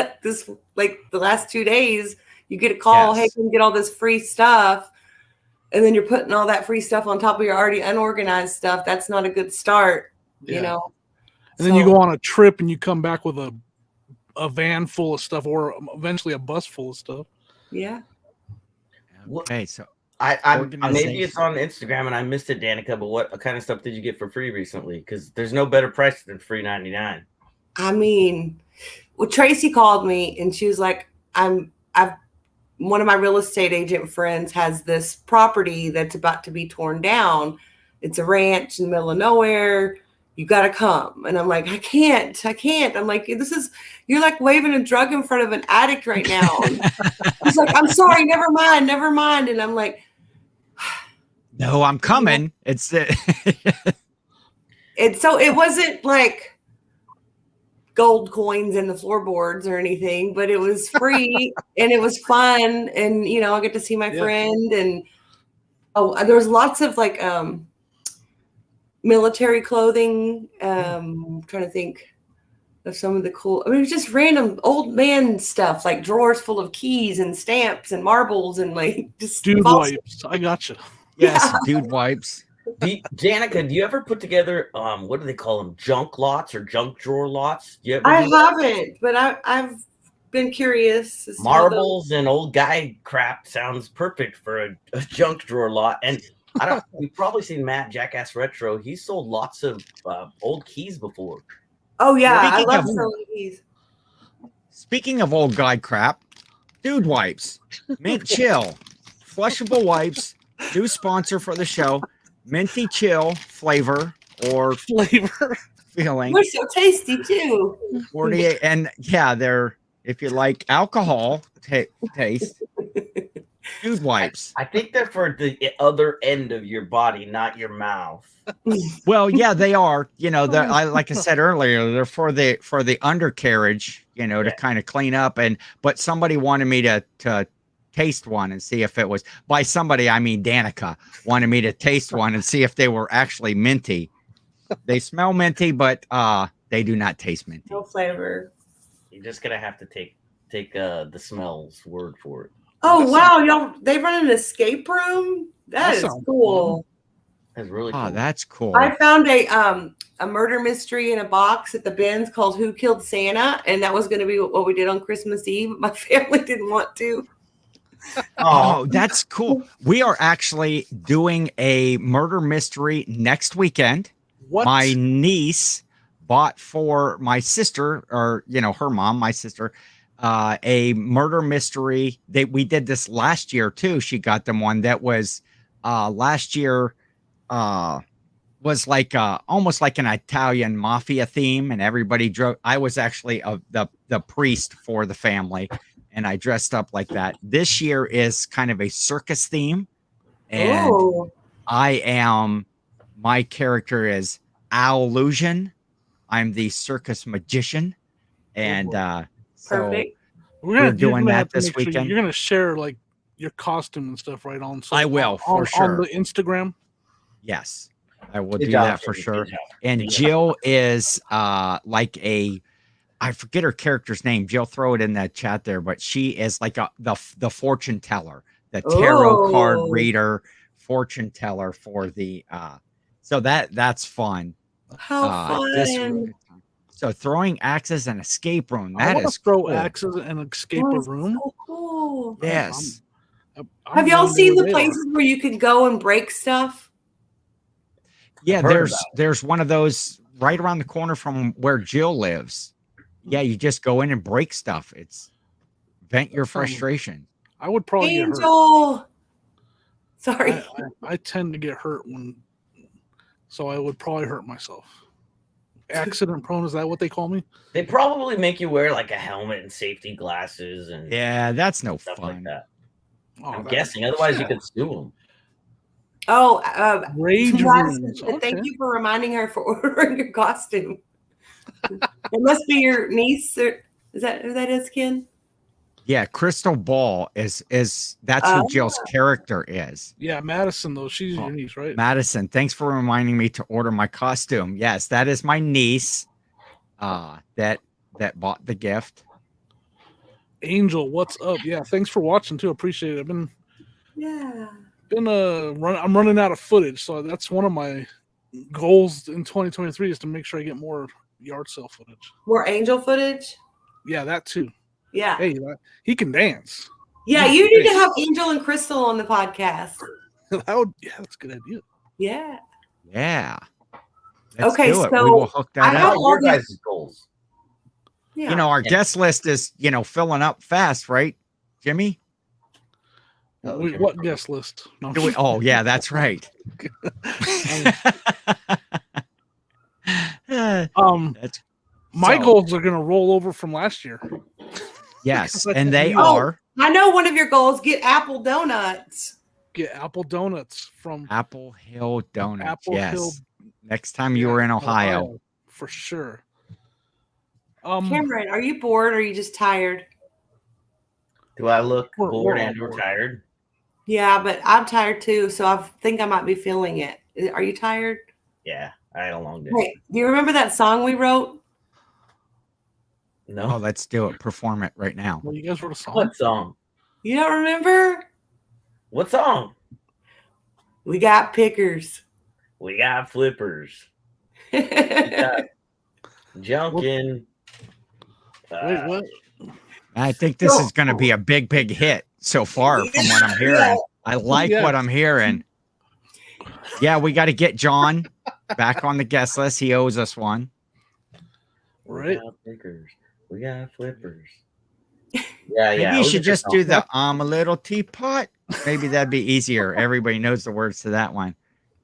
like the last 2 days, you get a call, hey, can you get all this free stuff? And then you're putting all that free stuff on top of your already unorganized stuff. That's not a good start, you know? And then you go on a trip and you come back with a van full of stuff, or eventually a bus full of stuff. Yeah. Okay, so I maybe it's on Instagram and I missed it, Danica, but what kind of stuff did you get for free recently? Because there's no better price than free 99. I mean, well, Tracy called me and she was like, one of my real estate agent friends has this property that's about to be torn down. It's a ranch in the middle of nowhere. you got to come. And I'm like, I can't. I'm like, you're like waving a drug in front of an addict right now. He's like, I'm sorry, never mind. And I'm like, no, I'm coming. It's and so it wasn't like gold coins in the floorboards or anything, but it was free and it was fun. And, I get to see my friend, and there was lots of like, military clothing. I'm trying to think of some of the cool, it was just random old man stuff, like drawers full of keys and stamps and marbles and like just dude wipes. I gotcha. Yes, dude wipes. Danica, do you ever put together what do they call them? Junk lots or junk drawer lots? Do you ever I haven't, but I've been curious. Marbles and old guy crap sounds perfect for a junk drawer lot. And we've probably seen Matt Jackass Retro. He sold lots of old keys before. Oh yeah, I love selling keys. Speaking of old guy crap, dude wipes, mint chill, flushable wipes, new sponsor for the show. Minty chill flavor or feeling. They're so tasty too. 48, and they're, if you like alcohol taste, dude wipes. I think they're for the other end of your body, not your mouth. Well, yeah, they are. Like I said earlier, they're for the undercarriage. To kind of clean up. But somebody wanted me to taste one and see if it was, by somebody I mean Danica wanted me to taste one and see if they were actually minty. They smell minty, but they do not taste minty. No flavor. You're just gonna have to take the smell's word for it. Oh wow, y'all! They run an escape room. That is cool. That's really cool. Oh, that's cool. I found a murder mystery in a box at the bins called "Who Killed Santa," and that was going to be what we did on Christmas Eve. My family didn't want to. Oh, that's cool. We are actually doing a murder mystery next weekend. What? My niece bought for my sister, or her mom, my sister, a murder mystery. We did this last year too. She got them one that was last year was like almost like an Italian mafia theme, and everybody drove. I was actually the priest for the family. And I dressed up like that. This year is kind of a circus theme. And my character is Illusion. I'm the circus magician. And so we're doing that this weekend. You're going to share like your costume and stuff, right? I will, for sure. On the Instagram? Yes, I will do that for sure. And Jill is like I forget her character's name. Jill, throw it in that chat there, but she is like the fortune teller, the tarot card reader, fortune teller for the so that's fun. How fun! So throwing axes and escape room. That is throw cool. Axes and escape a room. So cool. Yes. Have y'all seen the places where you can go and break stuff? Yeah, there's one of those right around the corner from where Jill lives. Yeah, you just go in and break stuff. It's vent your frustration. I would probably get hurt. Sorry. I tend to get hurt so I would probably hurt myself. Accident prone, is that what they call me? They probably make you wear like a helmet and safety glasses and that's no stuff fun. like that. I'm guessing. Otherwise, you could sue them. Rage rooms. Thank you for reminding her for ordering your costume. It must be your niece, or is that who that is, Ken? Yeah, Crystal Ball is that's who Jill's character is. Yeah, Madison though, she's your niece, right? Madison, thanks for reminding me to order my costume. Yes, that is my niece. That bought the gift. Angel, what's up? Yeah, thanks for watching too. Appreciate it. I'm running out of footage, so that's one of my goals in 2023 is to make sure I get more yard sale footage. More Angel footage? Yeah, that too. Yeah. Hey, he can dance. Yeah, you need to have Angel and Crystal on the podcast. That's a good idea. Yeah. Yeah. Let's do it. We will hook that up. Your guys' goals. Yeah. Our guest list is, filling up fast, right, Jimmy? What guest list? No, yeah, that's right. That's My so- goals are going to roll over from last year. Yes, and they Oh. are I know one of your goals, get apple donuts. Get apple donuts from Apple Hill Donuts. Apple yes. Hill. Next time you were in Ohio. for sure. Cameron, are you bored or are you just tired? Do I look We're bored all and or bored. tired? Yeah, but I'm tired too, so I think I might be feeling it. Are you tired? Yeah, I had a long day. Wait, do you remember that song we wrote? No. Oh, let's do it. Perform it right now. Well, you guys wrote a song. What song? You don't remember? What song? We got pickers. We got flippers. We got junkin. Wait, what? I think this is going to be a big hit so far from what I'm hearing. Yeah. I like Yeah. what I'm hearing. Yeah, we got to get John back on the guest list. He owes us one. Right. We got flippers. We got flippers. Yeah, Maybe yeah. you it was should a good just song. do the I'm a little teapot. Maybe that'd be easier. Everybody knows the words to that one.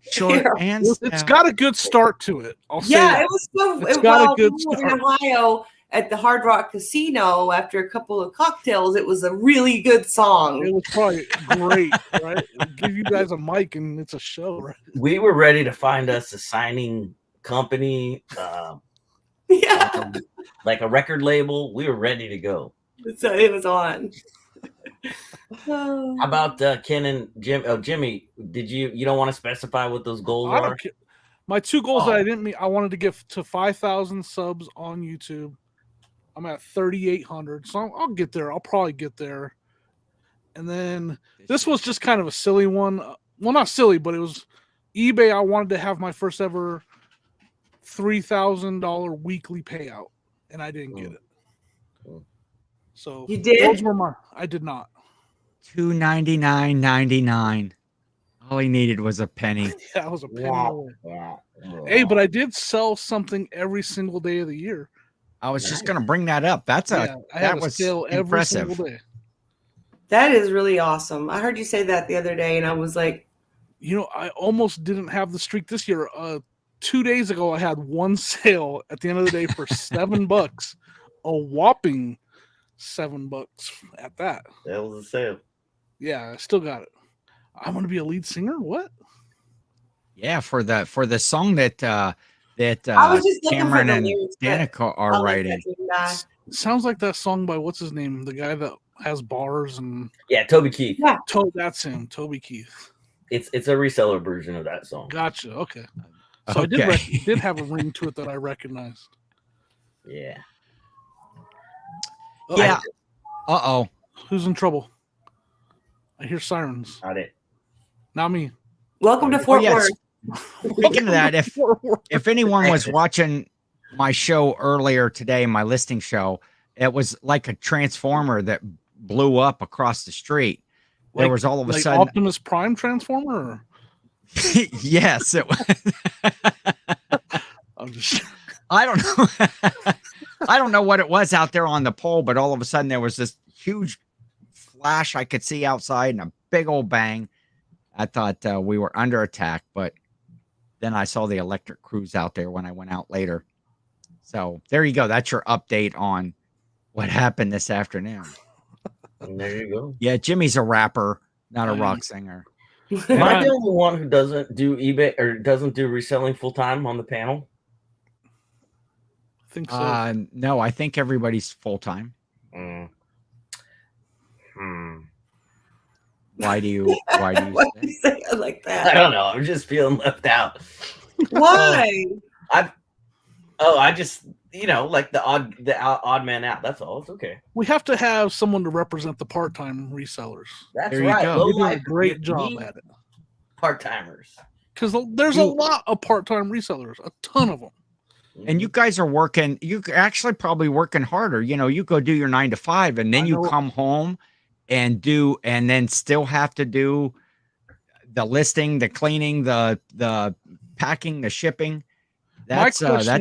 Short Yeah. and It's stout. got a good start to it. I'll say Yeah, that. it was so. It's got a well, good we were in start. Ohio at the Hard Rock Casino after a couple of cocktails. It was a really good It song. was probably great, right? It'll give you guys a mic and it's a show, right? We were ready to find us a signing company, Yeah, like a record label. We were ready to go. so it was on. Oh. How about Ken and Jim? Oh, Jimmy, did you don't want to specify what those goals I are? don't care. My two goals that Oh. I didn't meet, I wanted to get to 5,000 subs on YouTube. I'm at 3,800, so I'll get there. I'll probably get there. And then this was just kind of a silly one. Well, not silly, but it was eBay. I wanted to have my first ever $3,000 weekly payout, and I didn't get it. Mm. So You did? Those were my. I did not. $299.99. All he needed was a penny. Yeah, I was a penny Wow. away. Hey, but I did sell something every single day of the year. I was just going to bring that up. That's Yeah, I had that a was sale every impressive. single day. That is really awesome. I heard you say that the other day, and I was like, You know, I almost didn't have the streak this year. 2 days ago, I had one sale at the end of the day for $7, a whopping $7 at that. That was a sale. Yeah, I still got it. I want to be a lead singer. What? Yeah, for the song that I was just looking Cameron for the and lyrics. but Danica I are like writing. that same guy. Sounds like that song by what's his name, the guy that has bars and Yeah, Toby Keith. Yeah. That's him, Toby Keith. It's a reseller version of that song. Gotcha. Okay. So Okay. it did have a ring to it that I recognized. Yeah. Uh-oh. Yeah. Uh-oh. Who's in trouble? I hear sirens. Not it. Not me. Welcome to Fort yes. Worth. Speaking of that, if anyone was watching my show earlier today, my listing show, it was like a transformer that blew up across the street. There was all of a like sudden Optimus Prime Transformer? Or? yes, it was. I'm just I don't know. I don't know what it was out there on the pole, but all of a sudden there was this huge flash I could see outside and a big old bang. I thought we were under attack, but then I saw the electric crews out there when I went out later. So there you go. That's your update on what happened this afternoon. And there you go. Yeah, Jimmy's a rapper, not a rock singer. Am I the only one who doesn't do eBay or doesn't do reselling full time on the panel? think so. No, I think everybody's full time. Mm. Why do you Why do you say it like I that? don't know. I'm just feeling left out. Why? I just like the odd man out. That's all. It's okay. We have to have someone to represent the part-time resellers. That's There you right. go. You're doing a Low-life, great you job need at it. part-timers. Because there's a lot of part-time resellers, a ton of them. And you guys are working, you're actually probably working harder. You go do your 9 to 5 and then you come home and then still have to do the listing, the cleaning, the packing, the shipping. That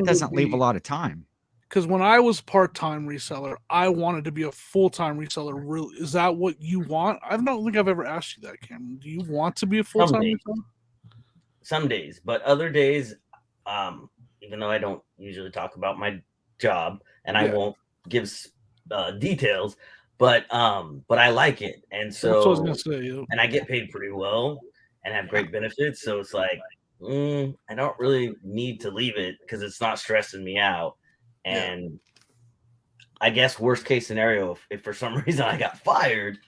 doesn't leave a lot of time. Because when I was part-time reseller, I wanted to be a full-time reseller. Really, is that what you want? I don't think I've ever asked you that, Cameron. Do you want to be a full-time reseller? Some days, but other days, even though I don't usually talk about my job, and I Yeah. won't give details, but I like it, and That's what I was so gonna say. Yeah. and I get paid pretty well and have great benefits. So it's like, I don't really need to leave it because it's not stressing me out. And I guess worst case scenario, if for some reason I got fired,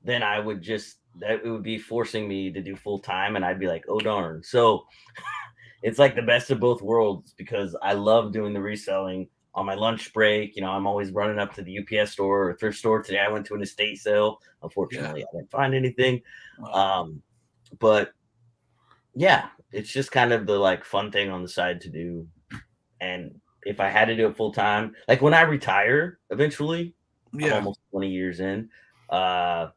then I would it would be forcing me to do full time, and I'd be like, oh darn. So it's like the best of both worlds because I love doing the reselling on my lunch break. I'm always running up to the UPS store or thrift store. Today I went to an estate sale. Unfortunately, I didn't find anything. But yeah, it's just kind of the like fun thing on the side to do. And if I had to do it full time, like when I retire eventually, I'm almost 20 years in, and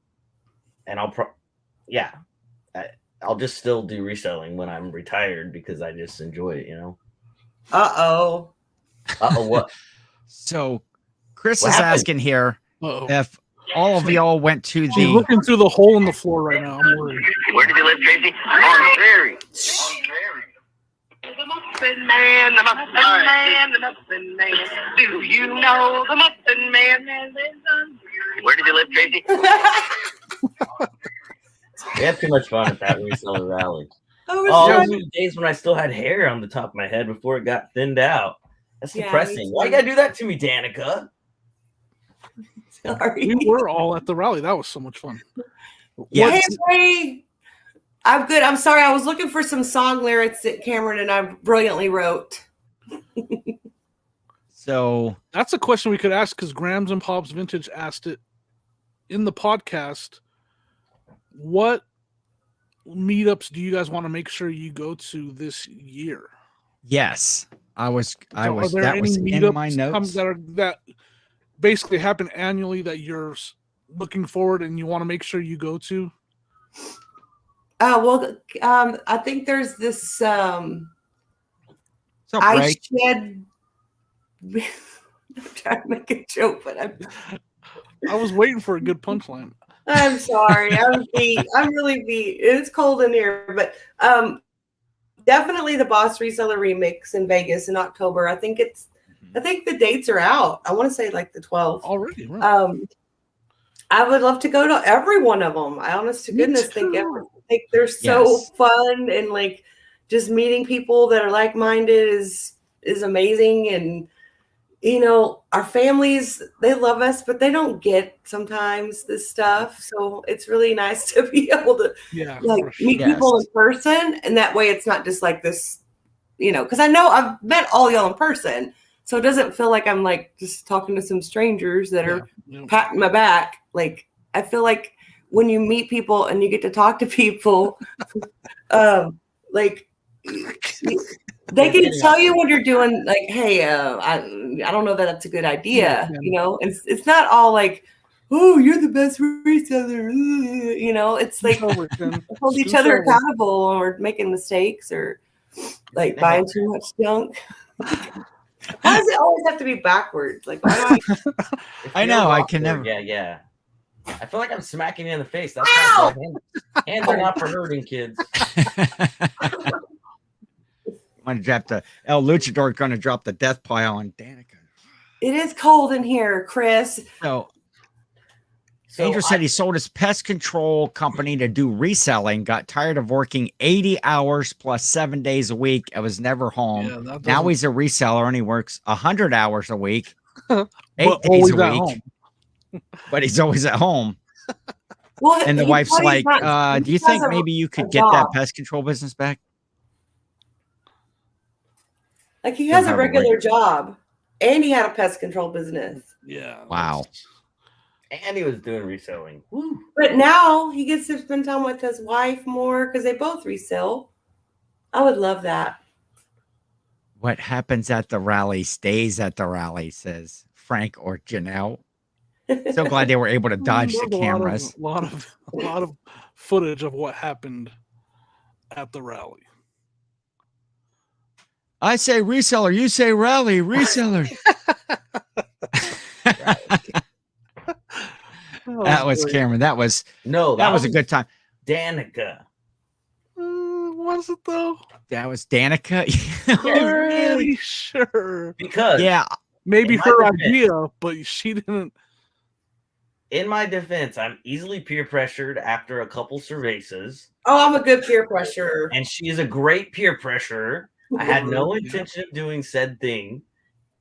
I'll just still do reselling when I'm retired because I just enjoy it, Uh-oh. What? So Chris What is happened? asking here Uh-oh. if all of y'all went to She's the looking through the hole in the floor right now. I'm worried. Where did you live, Tracy? On the prairie. The Muffin Man, the Muffin Man, the Muffin Man. Do you know the Muffin Man that lives on prairie? Where did you live, Tracy? We had too much fun at that reseller rally. Oh, Those were the days when I still had hair on the top of my head before it got thinned out. That's depressing. Why you gotta do that to me, Danica? sorry. We were all at the rally. That was so much fun. Yeah. Hey, I'm good. I'm sorry. I was looking for some song lyrics that Cameron and I brilliantly wrote. so That's a question we could ask because Grams and Pops Vintage asked it in the podcast. What meetups do you guys want to make sure you go to this year? yes, I was Are there that any was in meetups my notes. that basically happen annually that you're looking forward and you want to make sure you go to? I think there's this What's up, ice Ray? shed. I'm trying to make a joke, but I was waiting for a good punchline. I'm sorry. I'm beat. I'm really beat. It's cold in here, but definitely the Boss Reseller Remix in Vegas in October. I think the dates are out. I want to say like the 12th. Already, right. I would love to go to every one of them. I honest to goodness think they're so Yes. fun, and like just meeting people that are like-minded is amazing. And our families, they love us, but they don't get sometimes this stuff. So it's really nice to be able to meet people in person. And that way it's not just like this, because I know I've met all y'all in person. So it doesn't feel like I'm like just talking to some strangers that are patting my back. Like, I feel like when you meet people and you get to talk to people, like they can tell you what you're doing. Like, hey, I don't know that that's a good idea. It's not all like, oh, you're the best reseller. It's like hold each other accountable when we're making mistakes or like buying too much junk. Why does it always have to be backwards? Like, why do I know. I can never. Yeah. I feel like I'm smacking you in the face. That's not hands are not for hurting, kids. I'm gonna drop El Luchador going to drop the death pile on Danica. It is cold in here, Chris. So Angel said he sold his pest control company to do reselling, got tired of working 80 hours plus 7 days a week. I was never home. Yeah, now he's a reseller and he works 100 hours a week, 8 But days a always at week, but he's always at home. Well, And the wife's like, do you think maybe you could get that pest control business back? Like, he has a regular job and he had a pest control business. Yeah. Wow. And he was doing reselling. Woo. But now he gets to spend time with his wife more because they both resell. I would love that. What happens at the rally stays at the rally, says Frank or Janelle. So glad they were able to dodge the cameras. A lot of footage of what happened at the rally. I say reseller, you say rally, reseller. That was Cameron. That was a good time. Danica. Was it though? that was Danica. Pretty sure. Because Yeah, Maybe In my her defense- idea, but she didn't. in my defense, I'm easily peer pressured after a couple cervezas, Oh, I'm a good peer pressure. and she is a great peer pressurer. I had no intention of doing said thing,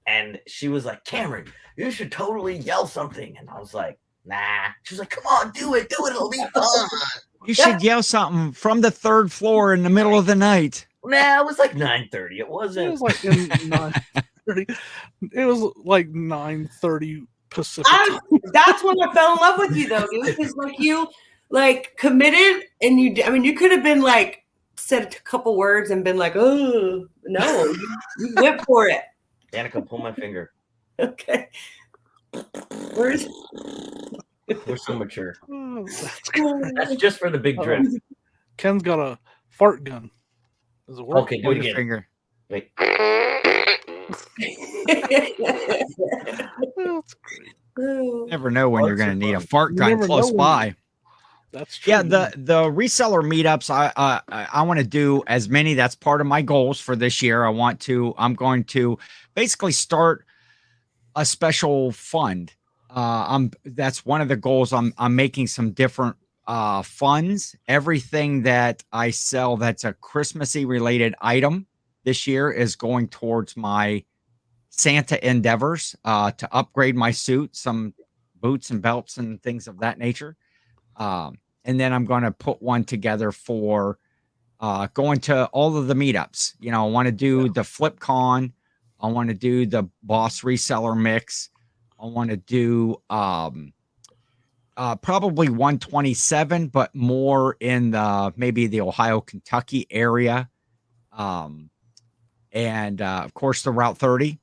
and she was like, "Cameron, you should totally yell something," and I was like, "Nah." She was like, "Come on, do it, it'll be fun." you should yell something from the 3rd floor in the middle of the night. Nah, it was like 9:30. It It wasn't. was like in 9:30. It was like 9:30 Pacific. That's when I fell in love with you, though, dude. Because like you, like committed, and you could have been like said a couple words and been like, oh no, you went for it. Danica, pull my finger. Okay. Where's We're so mature. Oh, that's good. That's just for the big drip. Ken's got a fart gun. Does it work? Okay, do Point it your again. finger. Wait. That's great. Never know when you're Farts going are to need a fun. fart You gun never close know when by. That's true. Yeah, the reseller meetups. I want to do as many. That's part of my goals for this year. I'm going to basically start a special fund. That's one of the goals. I'm making some different funds. Everything that I sell that's a Christmassy related item this year is going towards my Santa endeavors to upgrade my suit, some boots and belts and things of that nature. And then I'm going to put one together for going to all of the meetups. You know, I want to do the Flip Con. I want to do the Boss Reseller Mix. I want to do probably 127, but more in maybe the Ohio, Kentucky area. And of course, the Route 30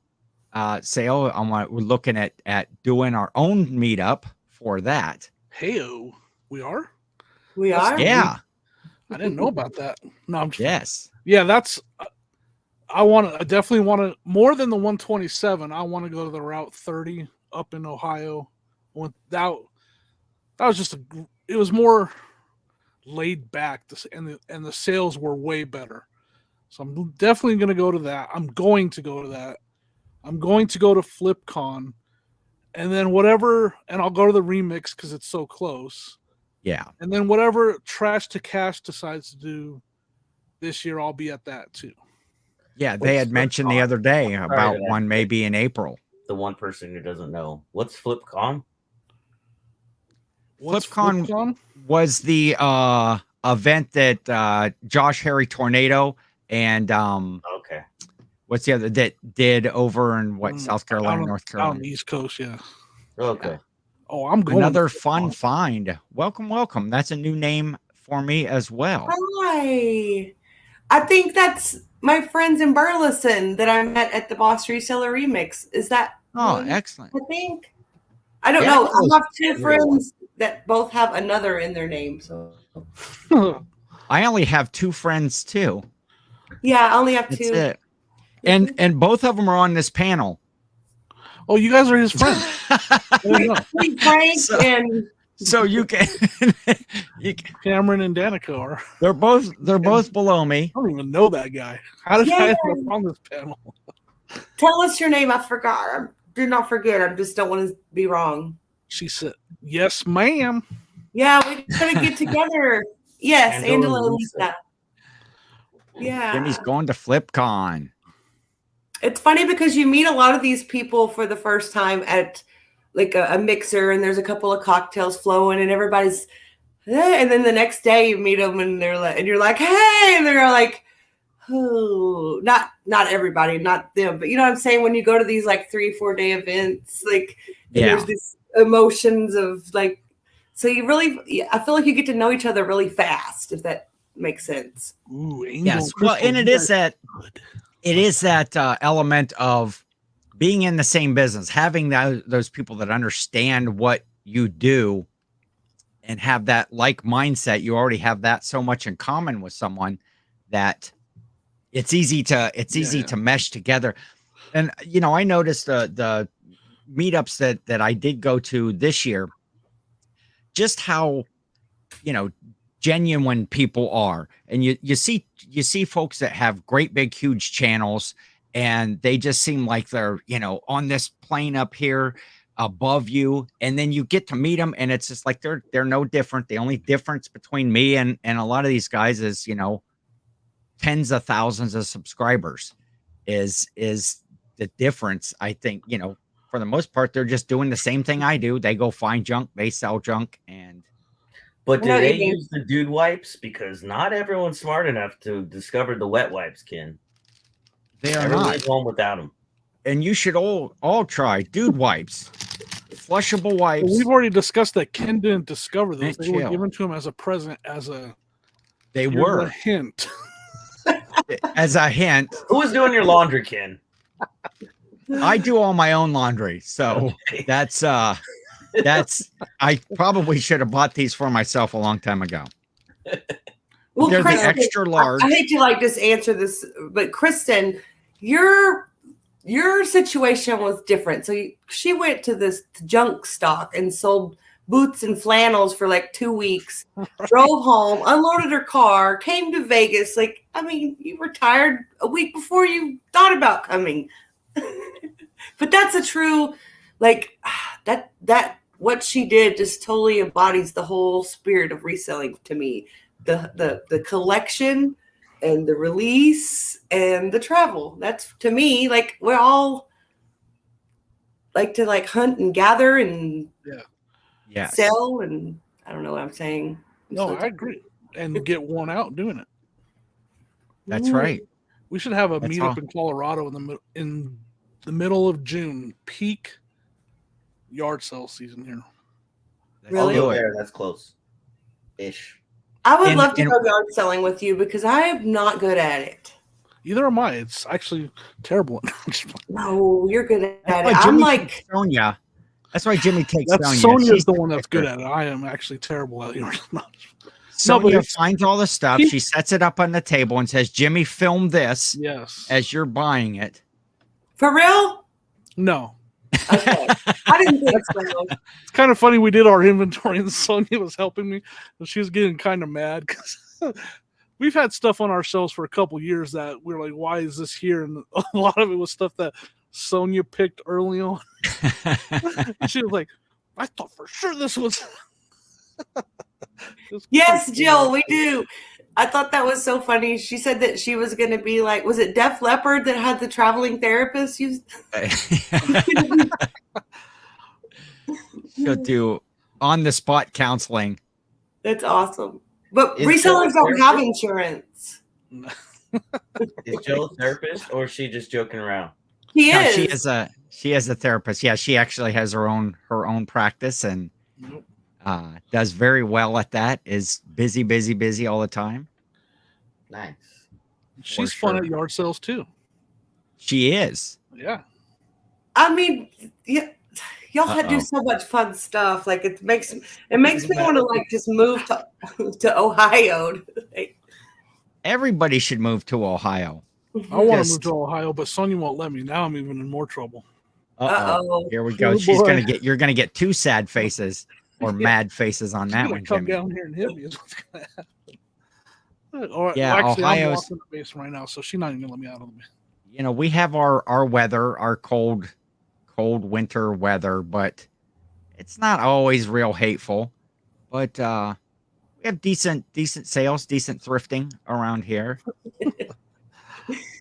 sale. We're looking at doing our own meetup for that. Heyo, we are. we are. Yeah. I didn't know about that. No, I'm just Yes. Yeah, that's. I definitely want to more than the 127. I want to go to the Route 30 up in Ohio. That was just it was more laid back, and the sales were way better. So I'm definitely going to go to that. I'm going to go to that. I'm going to go to FlipCon, and then and I'll go to the Remix because it's so close. Yeah. And then whatever Trash to Cash decides to do this year, I'll be at that too. Yeah. They had mentioned the other day about one maybe in April. The one person who doesn't know. What's FlipCon? What's FlipCon FlipCon? was the event that Josh Harry Tornado and Okay. what's the other that did over in South Carolina, Out North on Carolina. the East Coast, yeah. Okay. Oh, I'm going. Another to fun FlipCon. find. Welcome. That's a new name for me as well. Hi. I think that's my friends in Burleson that I met at the Boss Reseller Remix. Is that? Oh, one? excellent. I think. I don't Yeah, know. it I was have two everyone. friends that both have another in their name. So I only have 2 friends too. yeah, I only have That's two. it. And both of them are on this panel. Oh, you guys are his friends. I didn't know. Frank So- and So you can, Cameron and Danica are. they're both below me. I don't even know that guy. How did I Yeah. end up on this panel? tell us your name. I forgot. Do not forget. I just don't want to be wrong. She said, "Yes, ma'am." Yeah, we gotta get together. Yes, Angela Angela and and Lisa. Lisa. Yeah. Jimmy's going to FlipCon. It's funny because you meet a lot of these people for the first time at like a mixer, and there's a couple of cocktails flowing, and everybody's, and then the next day you meet them, and they're like, and you're like, hey, and they're like, oh, not everybody, not them, but you know what I'm saying? When you go to these like 3-4 day events, like, and Yeah. there's these emotions of like, so you really, I feel like you get to know each other really fast, if that makes sense. Ooh, Angel Yes. and Well, Crystal, and you it is guys that are good. it is that element of being in the same business, having those people that understand what you do and have that like mindset. You already have that so much in common with someone that it's easy to mesh together. And you know, I noticed the meetups that I did go to this year, just how, you know, genuine people are. And you see folks that have great big huge channels, and they just seem like they're, on this plane up here above you, and then you get to meet them, and it's just like they're no different. The only difference between me and a lot of these guys is, tens of thousands of subscribers is the difference. I think, for the most part, they're just doing the same thing I do. They go find junk, they sell junk. But do they use the dude wipes? Because not everyone's smart enough to discover the wet wipes, Ken. They are Everyone not leaves home without them. And you should all try dude wipes, flushable wipes. Well, we've already discussed that Ken didn't discover those. They were chill. given to him as a present, They were a hint. as a hint. Who was doing your laundry, Ken? I do all my own laundry, so that's I probably should have bought these for myself a long time ago. Well, they're Kristen, the extra large. I hate to just answer this, but Kristen, your situation was different. So she went to this junk stock and sold boots and flannels for like 2 weeks, drove home, unloaded her car, came to Vegas. Like, I mean, you retired a week before you thought about coming. But that's a true, like, that what she did just totally embodies the whole spirit of reselling to me. The collection and the release and the travel. That's, to me, like, we're all like to hunt and gather and sell, and I don't know what I'm saying. No, I agree. And get worn out doing it. That's right. We should have a meetup in Colorado in the middle of June, peak yard sale season here. Really? That's close-ish. I would love to go yard selling with you because I am not good at it. Either am I. It's actually terrible. No, you're good at it. I'm like Sonia. That's why Jimmy takes Sonia. Sonia's the one that's good at it. I am actually terrible at it. Sonia finds all the stuff. She sets it up on the table and says, "Jimmy, film this." Yes. As you're buying it. For real? No. Okay. I didn't think so. It's kind of funny. We did our inventory and Sonia was helping me, and she was getting kind of mad because we've had stuff on our shelves for a couple years that we were like, "Why is this here?" And a lot of it was stuff that Sonia picked early on. She was like, "I thought for sure this was." Yes, Jill, we do. I thought that was so funny. She said that she was going to be like, was it Def Leppard that had the traveling therapist? She'll do on-the-spot counseling. That's awesome. But resellers don't have insurance. Is Jill a therapist, or is she just joking around? She is a therapist. Yeah, she actually has her own practice and does very well at that. Is busy all the time. Nice. She's fun at yard sales too. She is. Yeah. I mean, y'all do so much fun stuff. Like it makes me want to just move to Ohio. Everybody should move to Ohio. I want to move to Ohio, but Sonia won't let me. Now I'm even in more trouble. Uh-oh. Here we go. You're gonna get two sad faces or mad faces on that one. Come Jimmy. down here and hit me is what's gonna happen. Actually, I'm lost in the basement right now, so she's not even gonna let me out of the. We have our weather, our cold winter weather, but it's not always real hateful. But we have decent sales, decent thrifting around here.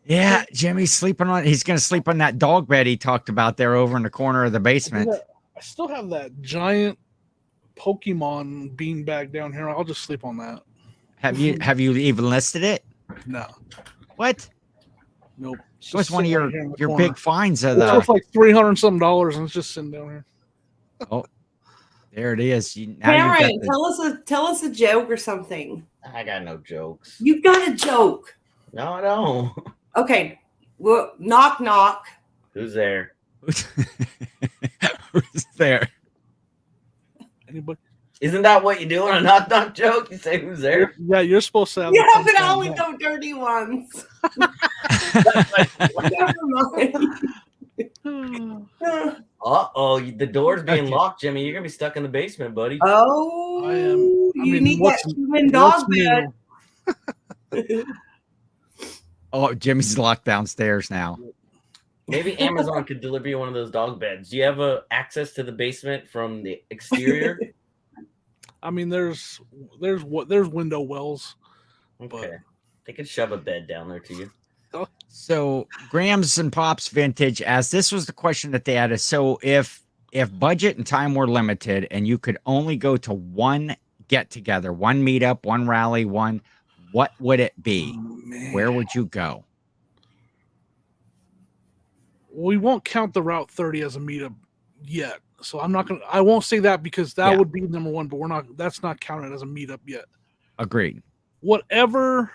Yeah, Jimmy's sleeping on. He's going to sleep on that dog bed he talked about there over in the corner of the basement. I still have that giant Pokemon beanbag down here. I'll just sleep on that. Have you even listed it? No. What? Nope. It was one of your big finds of the. It's worth like $300 some, and it's just sitting down here. Oh, there it is. Cameron, tell us a joke or something. I got no jokes. You've got a joke. No, I don't. Okay. Well, knock knock. Who's there? Who's there? Anybody? Isn't that what you do on a knock knock joke? You say who's there? Yeah, you're supposed to have. Yeah, but I only know dirty ones. Never mind. The door's being locked, Jimmy. You're gonna be stuck in the basement, buddy. Oh, you need that human dog bed. Oh, Jimmy's locked downstairs now. Maybe Amazon could deliver you one of those dog beds. Do you have access to the basement from the exterior? I mean, there's window wells. Okay, But they could shove a bed down there to you. So Grams and Pops Vintage, as this was the question that they added. So if budget and time were limited and you could only go to one get together, one meetup, one rally, what would it be? Where would you go? We won't count the Route 30 as a meetup yet. So I won't say that because that would be number one, but that's not counted as a meetup yet. Agreed. Whatever.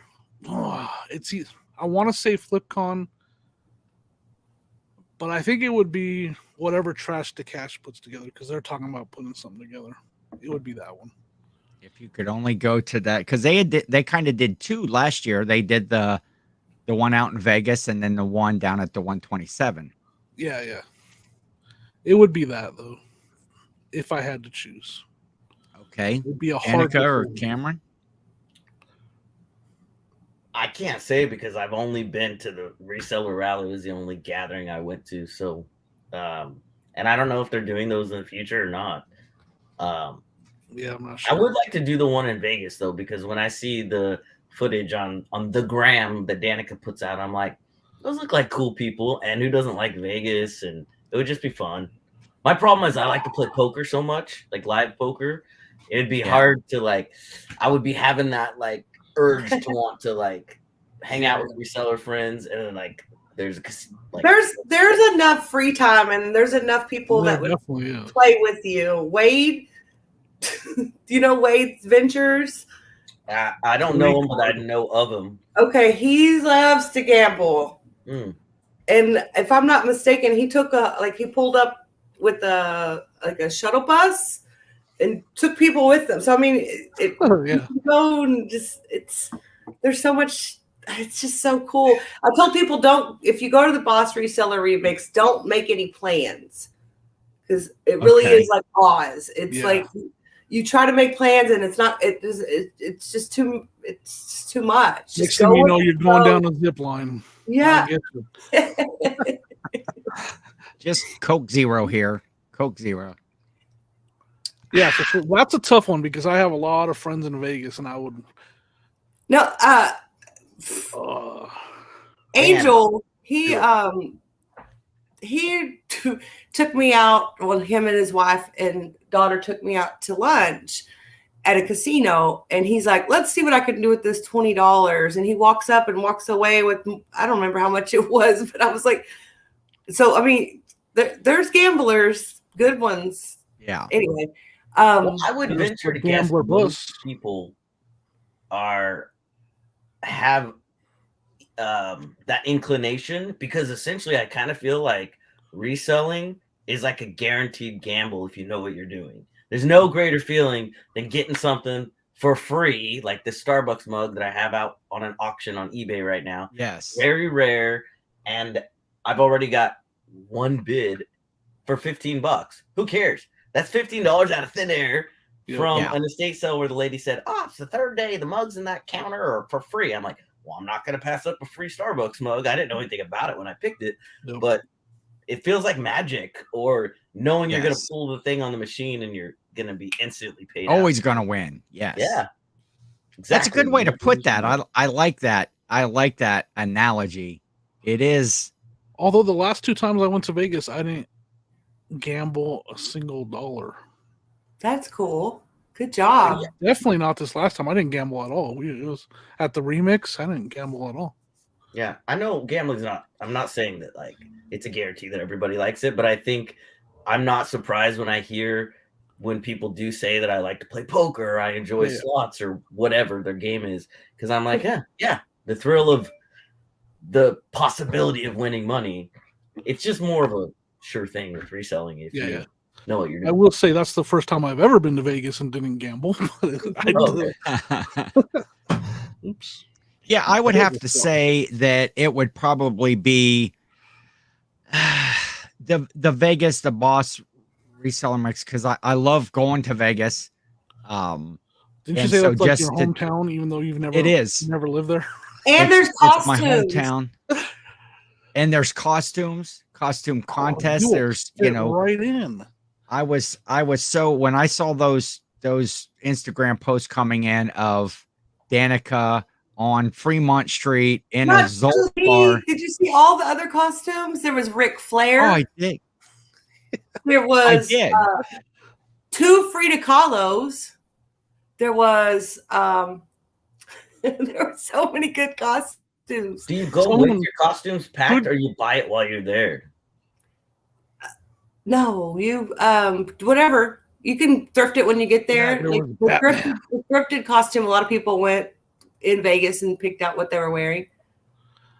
I want to say FlipCon, but I think it would be whatever Trash to Cash puts together because they're talking about putting something together. It would be that one. If you could only go to that, because they kind of did two last year. They did the one out in Vegas and then the one down at the 127. Yeah. It would be that though, if I had to choose. Okay. It would be a hard Danica or Cameron? I can't say because I've only been to the reseller rally. It was the only gathering I went to. So, and I don't know if they're doing those in the future or not. Yeah, I'm not sure. I would like to do the one in Vegas though, because when I see the footage on the gram that Danica puts out, I'm like, those look like cool people, and who doesn't like Vegas? And it would just be fun. My problem is I like to play poker so much, like live poker. It'd be hard to I would be having that urge to want to hang out with reseller friends, and then there's enough free time and there's enough people that would play with you. Wade, do you know Wade's Ventures? I don't know him, but I know of him. Okay, he loves to gamble. And if I'm not mistaken, he took he pulled up with a shuttle bus and took people with them. So I mean, you go and there's so much. It's just so cool. I told people if you go to the Boss Reseller Remix, don't make any plans because it really is like Oz. It's you try to make plans and it's not. It's just too. It's too much. Next thing you know, you're going down a zip line. Yeah. Just Coke Zero here. Coke Zero. Yeah, for sure. That's a tough one because I have a lot of friends in Vegas, and I would. No, Angel, he took me out. Well, him and his wife and daughter took me out to lunch at a casino, and he's like, "Let's see what I can do with this $20." And he walks up and walks away with, I don't remember how much it was, but I was like, so I mean, there's gamblers, good ones. Yeah. Anyway, I would venture to guess most people have that inclination because essentially I kind of feel like reselling is like a guaranteed gamble if you know what you're doing. There's no greater feeling than getting something for free, like the Starbucks mug that I have out on an auction on eBay right now. Yes. Very rare. And I've already got one bid for $15. Who cares? That's $15 out of thin air from an estate sale where the lady said, it's the third day. The mugs in that counter are for free. I'm like, well, I'm not going to pass up a free Starbucks mug. I didn't know anything about it when I picked it, but it feels like magic or knowing you're going to pull the thing on the machine and you're going to be instantly paid. Always going to win. Yes. Yeah. Exactly. That's a good way to put that. I like that. I like that analogy. It is. Although the last 2 times I went to Vegas, I didn't gamble a single dollar. That's cool. Good job. Definitely not this last time. I didn't gamble at all. It was at the remix. I didn't gamble at all. Yeah, I know gambling's not. I'm not saying that it's a guarantee that everybody likes it, but I think I'm not surprised when people do say that I like to play poker, or I enjoy slots, or whatever their game is, because I'm like, the thrill of the possibility of winning money. It's just more of a sure thing with reselling if you know what you're doing. I will say that's the first time I've ever been to Vegas and didn't gamble. Oops. Yeah, I would have to say that it would probably be the Vegas, the Boss reseller mix, because I love going to Vegas. Didn't you and say so that's like just your to- hometown, even though you've never It is. never lived there? And there's It's my costumes. hometown. And there's costume contests. You will There's, fit right in. I was so, when I saw those Instagram posts coming in of Danica on Fremont Street in a Not Zolt me. bar. Did you see all the other costumes? There was Ric Flair. Oh, I did. There was did. 2 Frida Kahlos. There was there were so many good costumes. Do you go with your costumes packed, or you buy it while you're there? No, you whatever. You can thrift it when you get there. Yeah, there Like, was the thrifted costume, a lot of people went in Vegas and picked out what they were wearing.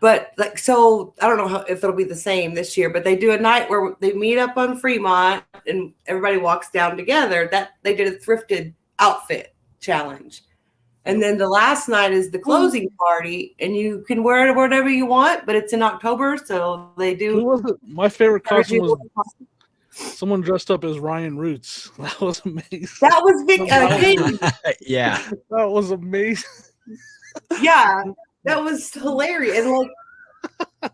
But like, so I don't know if it'll be the same this year, but they do a night where they meet up on Fremont and everybody walks down together. That they did a thrifted outfit challenge. And then the last night is the closing party, and you can wear it whatever you want, but it's in October, so they do. Who was it? My favorite costume was someone dressed up as Ryan Roots. That was amazing. That was Vic. Yeah. That was amazing. Yeah, that was hilarious. And like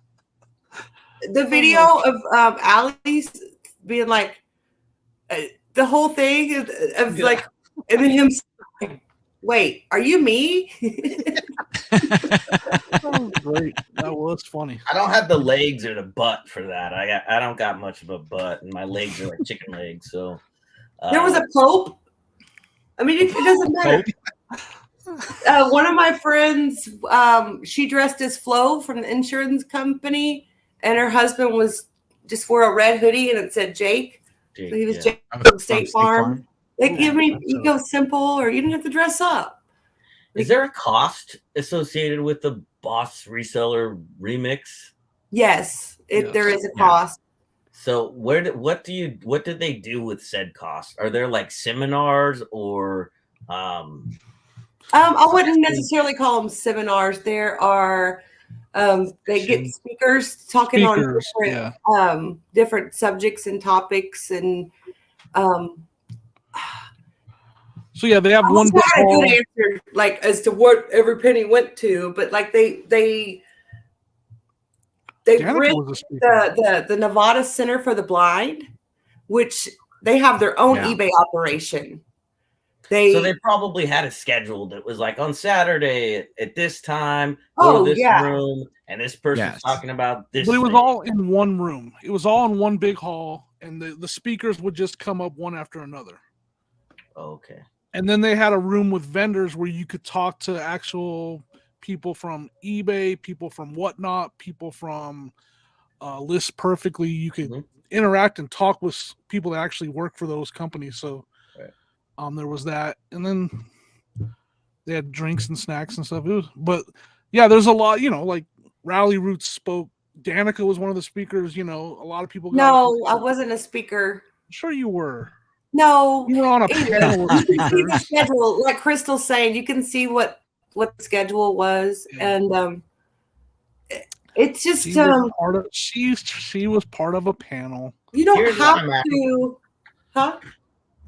the video of Ali's being like the whole thing of like, and then him saying, wait, are you me? That was great. That was funny. I don't have the legs or the butt for that. I don't got much of a butt, and my legs are like chicken legs. So There was a Pope. I mean, it doesn't matter. One of my friends, she dressed as Flo from the insurance company, and her husband was just wore a red hoodie and it said Jake. So he was Jake from State Farm. Like, I mean, you go simple, or you didn't have to dress up. Is there a cost associated with the Boss Reseller Remix? Yes, Yes. there is a cost. So what did they do with said cost? Are there like seminars or I wouldn't necessarily call them seminars. There are they get speakers talking on different, different subjects and topics, and so yeah, they have one not a hall. good answer like as to what every penny went to, but like they Danica rent was a speaker. the Nevada Center for the Blind, which they have their own eBay operation. So they probably had a schedule that was like on Saturday at this time, go to this room, and this person's talking about this. But it was all in one room. It was all in one big hall, and the speakers would just come up one after another. Okay. And then they had a room with vendors where you could talk to actual people from eBay, people from Whatnot, people from List Perfectly. You could interact and talk with people that actually work for those companies. So there was that. And then they had drinks and snacks and stuff. But yeah, there's a lot, like Rally Roots spoke. Danica was one of the speakers, a lot of people. No, I wasn't a speaker. Sure you were. No, you were on a panel with you can see the speakers. schedule, like Crystal's saying. You can see what the schedule was, and it's just She was part of, she was part of a panel. you don't have to, huh?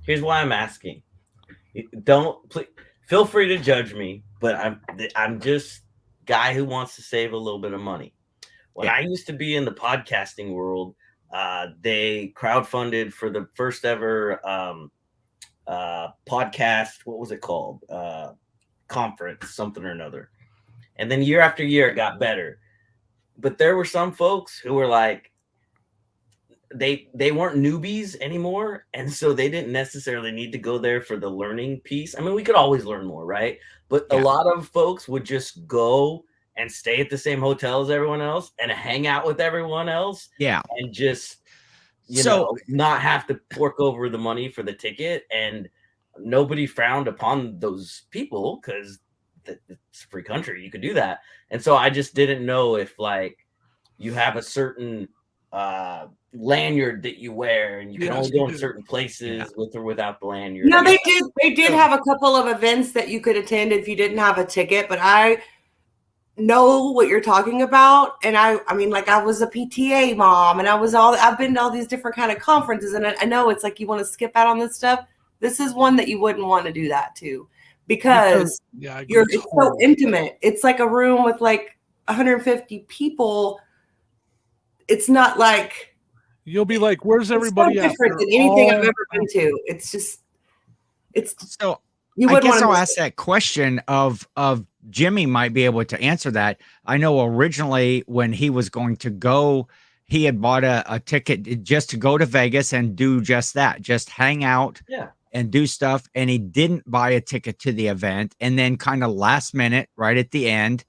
Here's why I'm asking. Feel free to judge me, but I'm just guy who wants to save a little bit of money. When I used to be in the podcasting world, they crowdfunded for the first ever podcast. What was it called? Conference, something or another. And then year after year, it got better. But there were some folks who were like, they weren't newbies anymore, and so they didn't necessarily need to go there for the learning piece. I mean, we could always learn more, right? But a lot of folks would just go and stay at the same hotel as everyone else and hang out with everyone else. Yeah. And just, not have to fork over the money for the ticket. And nobody frowned upon those people because it's a free country. You could do that. And so I just didn't know if like you have a certain lanyard that you wear and you can only go in certain places with or without the lanyard. No, they did have a couple of events that you could attend if you didn't have a ticket, but know what you're talking about. And I mean, like I was a PTA mom and I've been to all these different kind of conferences, and I know it's like you want to skip out on this stuff. This is one that you wouldn't want to do that to because it's so intimate. It's like a room with like 150 people. It's not like you'll be like, where's everybody at? It's so different than anything I've ever been to. It's just, so I guess I'll ask that question of Jimmy might be able to answer that. I know originally when he was going to go, he had bought a ticket just to go to Vegas and do just that, just hang out and do stuff. And he didn't buy a ticket to the event. And then kind of last minute, right at the end,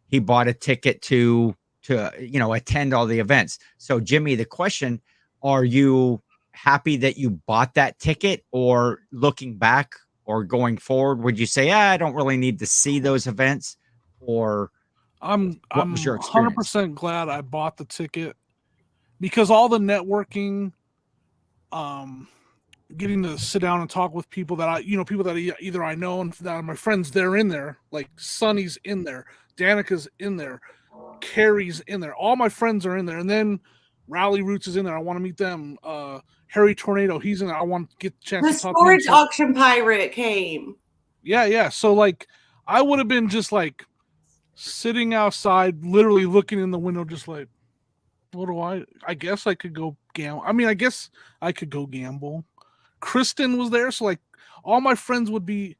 he bought a ticket to attend all the events. So Jimmy, the question, are you happy that you bought that ticket, or looking back or going forward, would you say, I don't really need to see those events? Or I'm 100% glad I bought the ticket, because all the networking, getting to sit down and talk with people that people that either I know and that are my friends, they're in there. Like Sonny's in there, Danica's in there, Carrie's in there. All my friends are in there. And then Rally Roots is in there. I want to meet them. Harry Tornado, he's in there. I want to get the chance to talk to him. The storage auction pirate came. Yeah. So like I would have been just like sitting outside, literally looking in the window, just like, what do I guess I could go gamble. I mean, I guess I could go gamble. Kristen was there, so like all my friends would be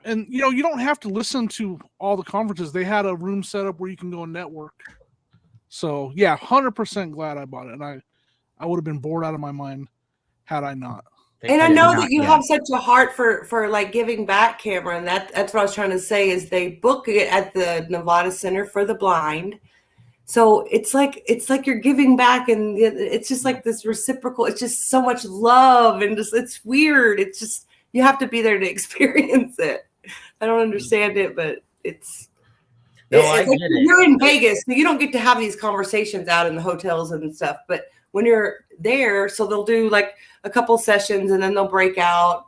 and you don't have to listen to all the conferences. They had a room set up where you can go and network. So yeah, 100% glad I bought it. And I would have been bored out of my mind had I not. And I know that you have such a heart for like giving back, Cameron. That's what I was trying to say, is they book it at the Nevada Center for the Blind. So it's like you're giving back, and it's just like this reciprocal. It's just so much love, and just it's weird. It's just you have to be there to experience it. I don't understand it, but it's like you're in Vegas, so you don't get to have these conversations out in the hotels and stuff. But when you're there, so they'll do like a couple sessions, and then they'll break out,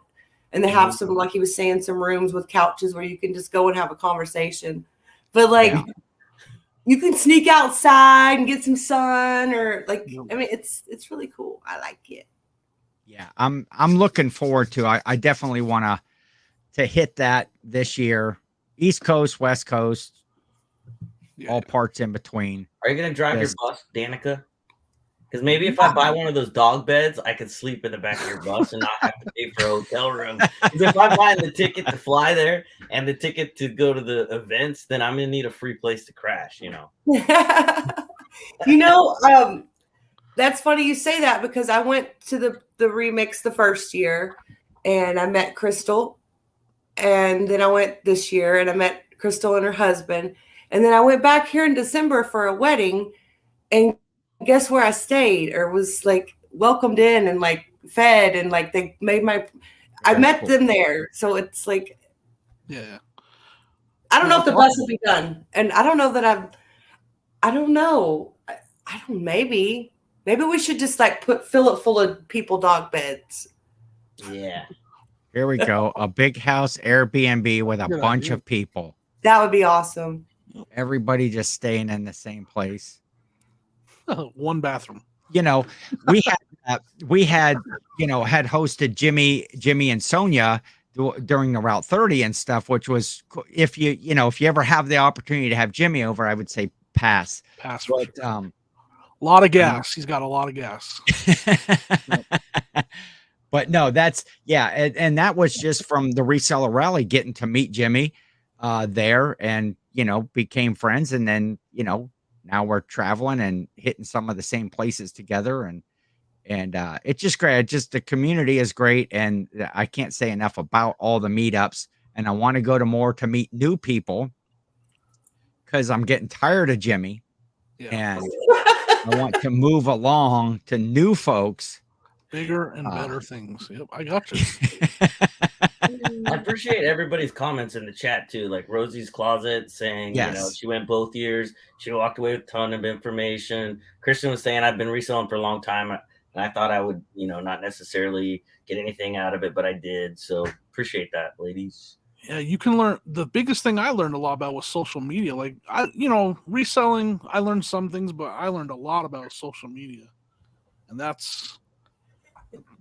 and they have some, like he was saying, some rooms with couches where you can just go and have a conversation. But like. Yeah. You can sneak outside and get some sun, or like, I mean, it's really cool. I like it. Yeah, I'm looking forward to. I definitely want to hit that this year. East Coast, West Coast, all parts in between. Are you gonna drive your bus, Danica? Because maybe if I buy one of those dog beds, I could sleep in the back of your bus and not have to pay for a hotel room. Because if I'm buying the ticket to fly there and the ticket to go to the events, then I'm going to need a free place to crash, That's funny you say that, because I went to the remix the first year and I met Crystal. And then I went this year and I met Crystal and her husband. And then I went back here in December for a wedding, and guess where I stayed, or was like welcomed in and like fed, and like they made I met them there. So it's like, yeah. I don't know if the bus will be done. And I don't know that maybe we should just like fill it full of people dog beds. Yeah. Here we go. A big house Airbnb with a bunch of people. That would be awesome. Everybody just staying in the same place. One bathroom. We had hosted Jimmy and Sonia during the Route 30 and stuff, which was, if you ever have the opportunity to have Jimmy over, I would say pass. But, a lot of gas. He's got a lot of gas. But no, that's and that was just from the reseller rally, getting to meet Jimmy there, and became friends, and then now we're traveling and hitting some of the same places together, and it's just great. The community is great, and I can't say enough about all the meetups, and I want to go to more to meet new people, because I'm getting tired of Jimmy, and I want to move along to new folks. Bigger and better things. Yep, I got you. I appreciate everybody's comments in the chat too, like Rosie's Closet saying, she went both years. She walked away with a ton of information. Christian was saying, I've been reselling for a long time, and I thought I would, not necessarily get anything out of it, but I did. So appreciate that, ladies. Yeah, you can learn. The biggest thing I learned a lot about was social media. Like reselling, I learned some things, but I learned a lot about social media, and that's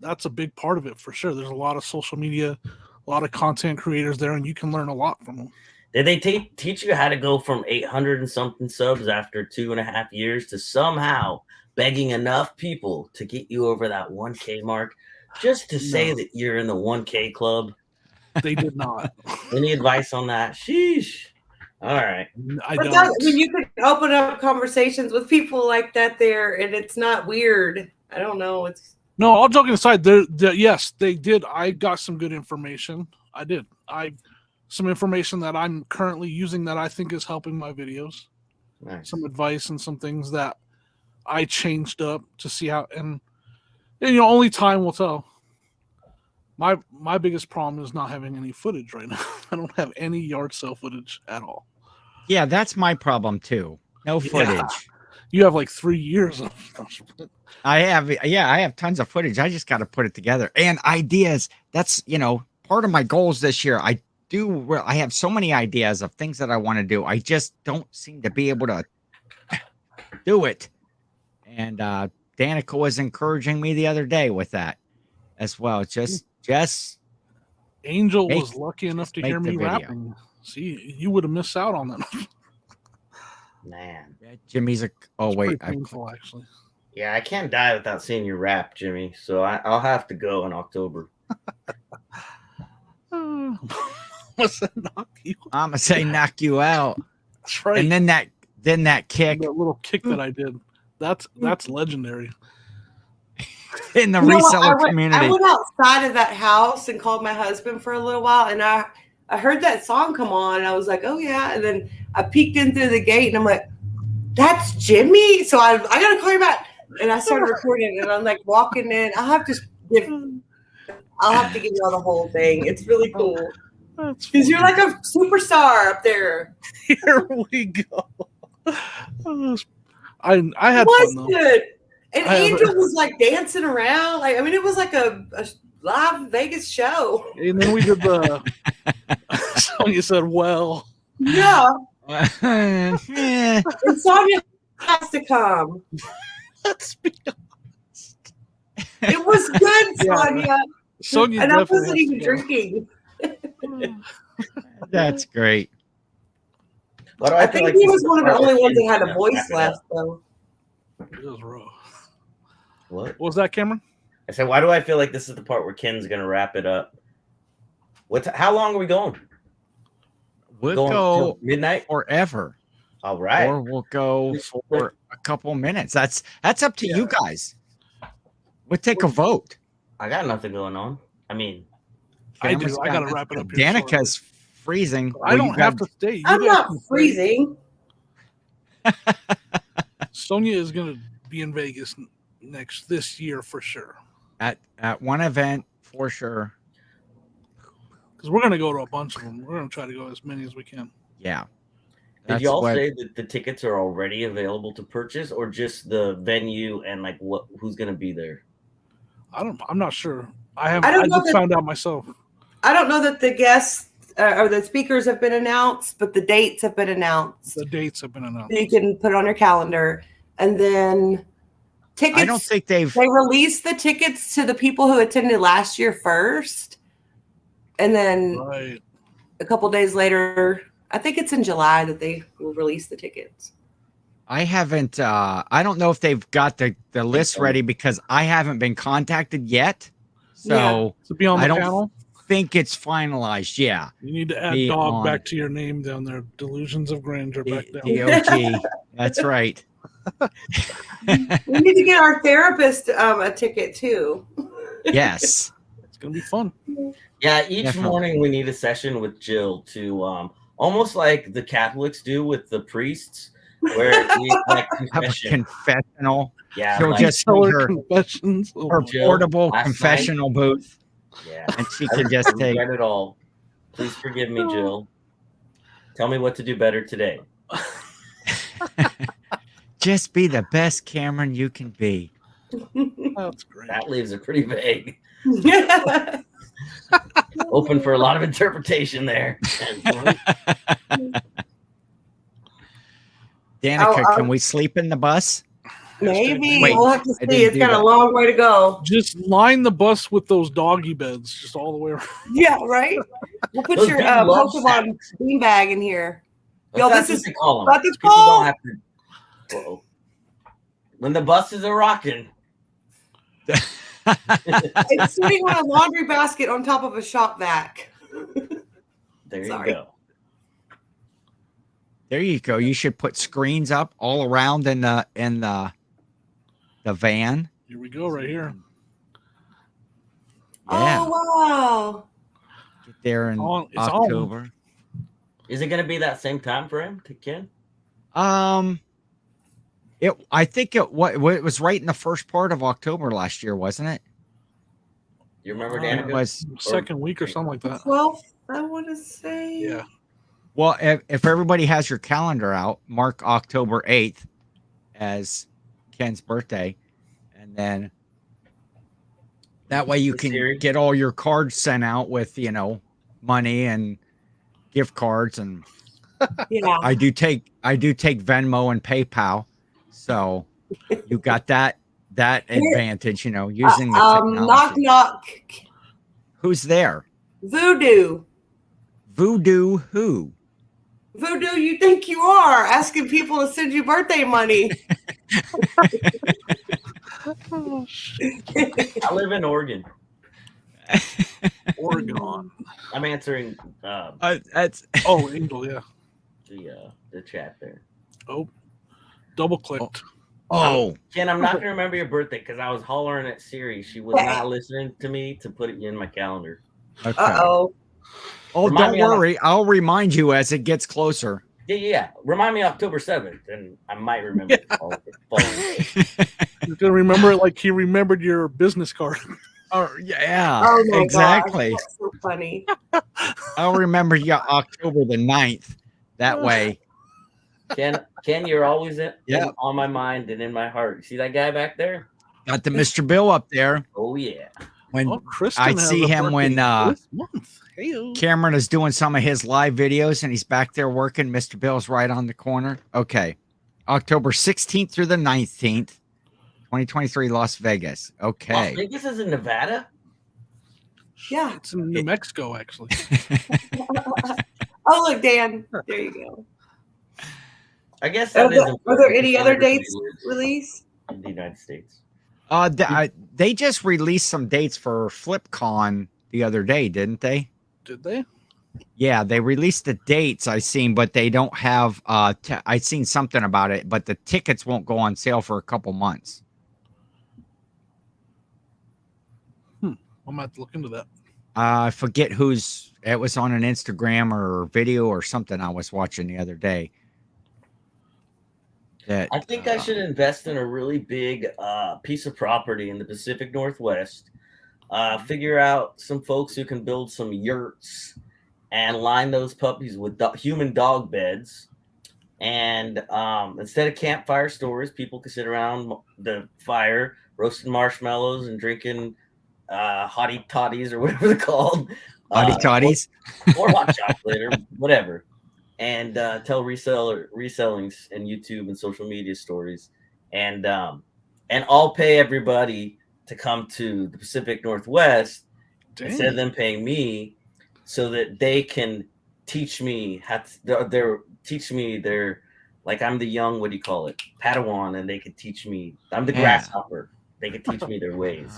a big part of it for sure. There's a lot of social media, a lot of content creators there, and you can learn a lot from them. Did they teach you how to go from 800 and something subs after 2.5 years to somehow begging enough people to get you over that 1K mark just to say that you're in the 1K club? They did not. Any advice on that? Sheesh. All right. I But don't. you can open up conversations with people like that there, and it's not weird. I don't know. It's No, all joking aside, yes, they did. I got some good information. I did. Some information that I'm currently using that I think is helping my videos. Nice. Some advice and some things that I changed up to see how, and only time will tell. My biggest problem is not having any footage right now. I don't have any yard sale footage at all. Yeah, that's my problem too. No footage. Yeah. You have like 3 years of I have tons of footage. I just got to put it together and ideas. That's, part of my goals this year. I have so many ideas of things that I want to do. I just don't seem to be able to do it. And Danica was encouraging me the other day with that as well. Just Angel was lucky enough to hear me video. rapping. See, you would have missed out on that. Man. Yeah, Jimmy's Pretty painful, actually. Yeah, I can't die without seeing you rap, Jimmy. So I'll have to go in October. What's that knock you? I'm gonna say knock you out. That's right. And then that kick that little kick that I did. That's legendary. in the reseller community. I went outside of that house and called my husband for a little while, and I heard that song come on, and I was like, oh yeah. And then I peeked in through the gate, and I'm like, that's Jimmy. So I gotta call you back. And I started recording, and I'm like walking in. I'll have to give you all the whole thing. It's really cool. Because you're like a superstar up there. Here we go. I had fun though. Good. And Angel was like dancing around. It was like a live Vegas show. And then we did the Sonya said, well. Yeah. And Sonya has to come. Let's be honest. It was good, Sonya. Sonya and I wasn't even drinking. That's great. I think he was one of the only ones that had a voice left, though. It was rough. What was that, Cameron? I said, why do I feel like this is the part where Ken's going to wrap it up? How long are we going? We'll go midnight? Forever. All right. Or we'll go for a couple minutes. That's up to you guys. We'll take a vote. I got nothing going on. I mean, I do. I got to wrap it up here. Danica's freezing. I don't have to stay. I'm not freezing. Sonya is going to be in Vegas this year for sure. At one event for sure. Because we're going to go to a bunch of them. We're going to try to go as many as we can. Yeah. Did y'all say that the tickets are already available to purchase, or just the venue and like who's going to be there? I'm not sure. I just found out myself. I don't know that the guests or the speakers have been announced, but the dates have been announced. The dates have been announced. You can put it on your calendar, and then tickets. I don't think they released the tickets to the people who attended last year first, and then a couple days later, I think it's in July that they will release the tickets. I haven't. I don't know if they've got the list ready because I haven't been contacted yet. So to be on the I don't panel, think it's finalized. Yeah, you need to add dog back to your name down there. Delusions of Grandeur back down. DOG. That's right. We need to get our therapist a ticket too. Yes, it's gonna be fun. Yeah, each morning we need a session with Jill to almost like the Catholics do with the priests, where we like confessional. Yeah, she'll just tell her confessions. Her portable confessional booth. Yeah, and she can just take it all. Please forgive me, Jill. Tell me what to do better today. Just be the best Cameron you can be. That's great. That leaves it pretty vague. Open for a lot of interpretation there. Danica, can we sleep in the bus? Maybe. Wait, we'll have to I see. didn't It's do got that. a long way to go. Just line the bus with those doggy beds, just all the way around. Yeah, right? We'll put Those your big love Pokemon beanbag in here. Yo, That's this what is they call them. what it's People don't called. have to. Uh-oh. When the buses are rocking. It's sitting on a laundry basket on top of a shop vac. There Sorry. you go. There you go. You should put screens up all around in the van. Here we go, right here. Yeah. Oh, wow. Get there in It's on. October. Is it going to be that same time frame, Ken? I think it was right in the first part of October last year, wasn't it? You remember, It Danica? was. Second week or something like that. 12th, I want to say. Yeah. Well, if everybody has your calendar out, mark October 8th as Ken's birthday, and then that way you can get all your cards sent out with, money and gift cards. And Yeah. I do take Venmo and PayPal, so you got that advantage, using the technology. Knock, knock. Who's there? Voodoo. Voodoo who? Voodoo, you think you are asking people to send you birthday money. Oh, shit. I live in Oregon. Oregon. I'm answering That's Angel, yeah. the chat there. Oh, double clicked. Ken, I'm not going to remember your birthday because I was hollering at Siri. She was not listening to me to put it in my calendar. okay. Uh-oh. Oh, Remind don't me on worry. I'll remind you as it gets closer. Yeah. Remind me October 7th, and I might remember. You're gonna remember it like he remembered your business card. Oh, yeah. Oh my exactly. gosh, that's so funny. I'll remember you October the 9th. That way. Ken, you're always on my mind and in my heart. You see that guy back there? Got the Mr. Bill up there. Oh, yeah. When Kristen I has see a him when birthday this month. Hey-o. Cameron is doing some of his live videos and he's back there working, Mr. Bill's right on the corner. Okay. October 16th through the 19th, 2023, Las Vegas. Okay. Las Vegas is in Nevada? Yeah. It's in New Mexico, actually. Oh, look, Dan. There you go. I guess Are that is there any other everybody dates lives released? in the United States. They just released some dates for FlipCon the other day, didn't they? Did they? Yeah, they released the dates I seen, but they don't have. I seen something about it, but the tickets won't go on sale for a couple months. I'm gonna have to look into that. I forget who's. It was on an Instagram or video or something I was watching the other day. That I think I should invest in a really big piece of property in the Pacific Northwest. Figure out some folks who can build some yurts and line those puppies with human dog beds. And instead of campfire stories, people can sit around the fire, roasting marshmallows and drinking hottie toddies or whatever they're called. Hottie toddies or hot chocolate or whatever. And tell resellings and YouTube and social media stories, and I'll pay everybody to come to the Pacific Northwest instead of them paying me, so that they can teach me their like I'm the young Padawan, and they could teach me. I'm the grasshopper. They could teach me their ways.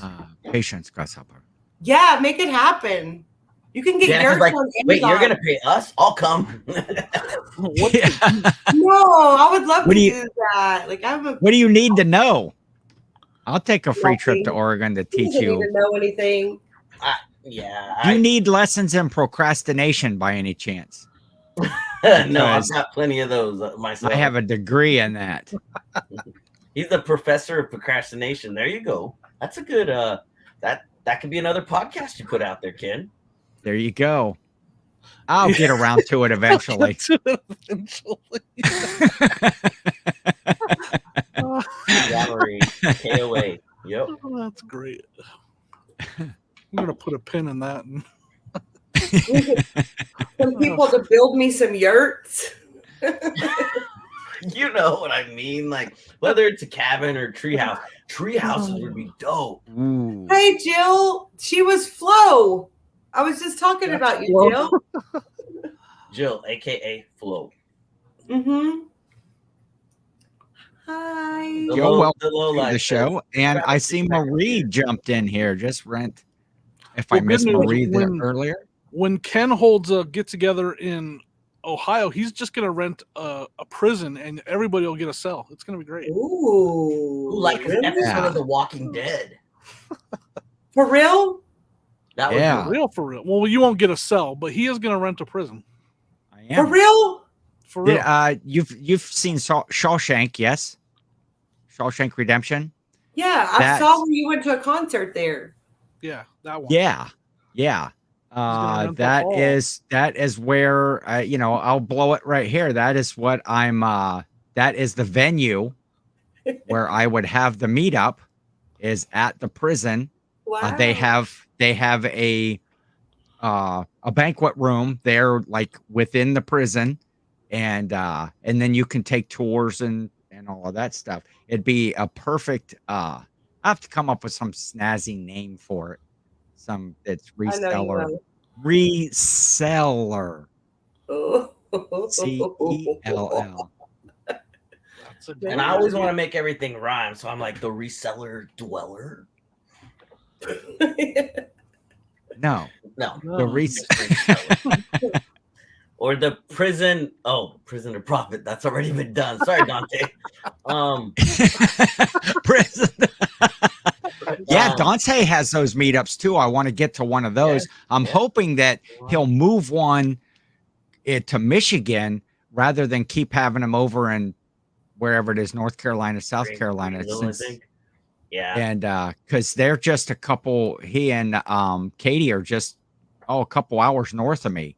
Patience, grasshopper. Yeah, make it happen. You can get Janice's yours like, on wait, Amazon. you're gonna pay us? I'll come. No, I would love to do that. Like What do you need to know? I'll take a free trip to Oregon to teach you. you. Don't need to know anything. You need lessons in procrastination by any chance? No, I've got plenty of those myself. I have a degree in that. He's the professor of procrastination. There you go. That's a good that could be another podcast you put out there, Ken. There you go. I'll get around to it eventually. Gallery, KOA. Yep. Oh, that's great. I'm gonna put a pin in that. Some people to build me some yurts. You know what I mean? Like whether it's a cabin or treehouse, treehouses would be dope. Ooh. Hey, Jill. She was Flo. I was just talking That's about you, Flo. Jill. Jill, aka Flo. Mm-hmm. Hi. The Yo, welcome the low to the life show. And I see Marie jumped in here. Just rent. If I Well, good missed news, Marie there when- earlier. When Ken holds a get together in Ohio, he's just gonna rent a prison, and everybody will get a cell. It's gonna be great. Ooh. Like an really? episode Yeah. of The Walking Dead. For real? That Yeah. would For real. Well, you won't get a cell, but he is gonna rent a prison. I For am. real? For real. You've seen Shawshank, yes? Shawshank Redemption. Yeah, I That's- saw when you went to a concert there. Yeah, that one. Yeah. gonna rent the That hall. is where I'll blow it right here. That is what I'm. That is the venue where I would have the meetup. Is at the prison. Wow. They have a banquet room there, like within the prison, and then you can take tours and all of that stuff. It'd be a perfect. I have to come up with some snazzy name for it. Some that's I know you reseller. will. Reseller. Oh. CELL. That's a And I always want to make everything rhyme, so I'm like the reseller dweller. No, No, the No. reseller. Or the prison. Oh, prisoner prophet. That's already been done. Sorry, Dante. prison. Yeah, Um, Dante has those meetups too. I want to get to one of those. I'm hoping that he'll move one to Michigan rather than keep having him over in wherever it is, North Carolina, South Carolina. Greenville, I Since, think. Yeah. and because they're just a couple, he and Katie are just a couple hours north of me.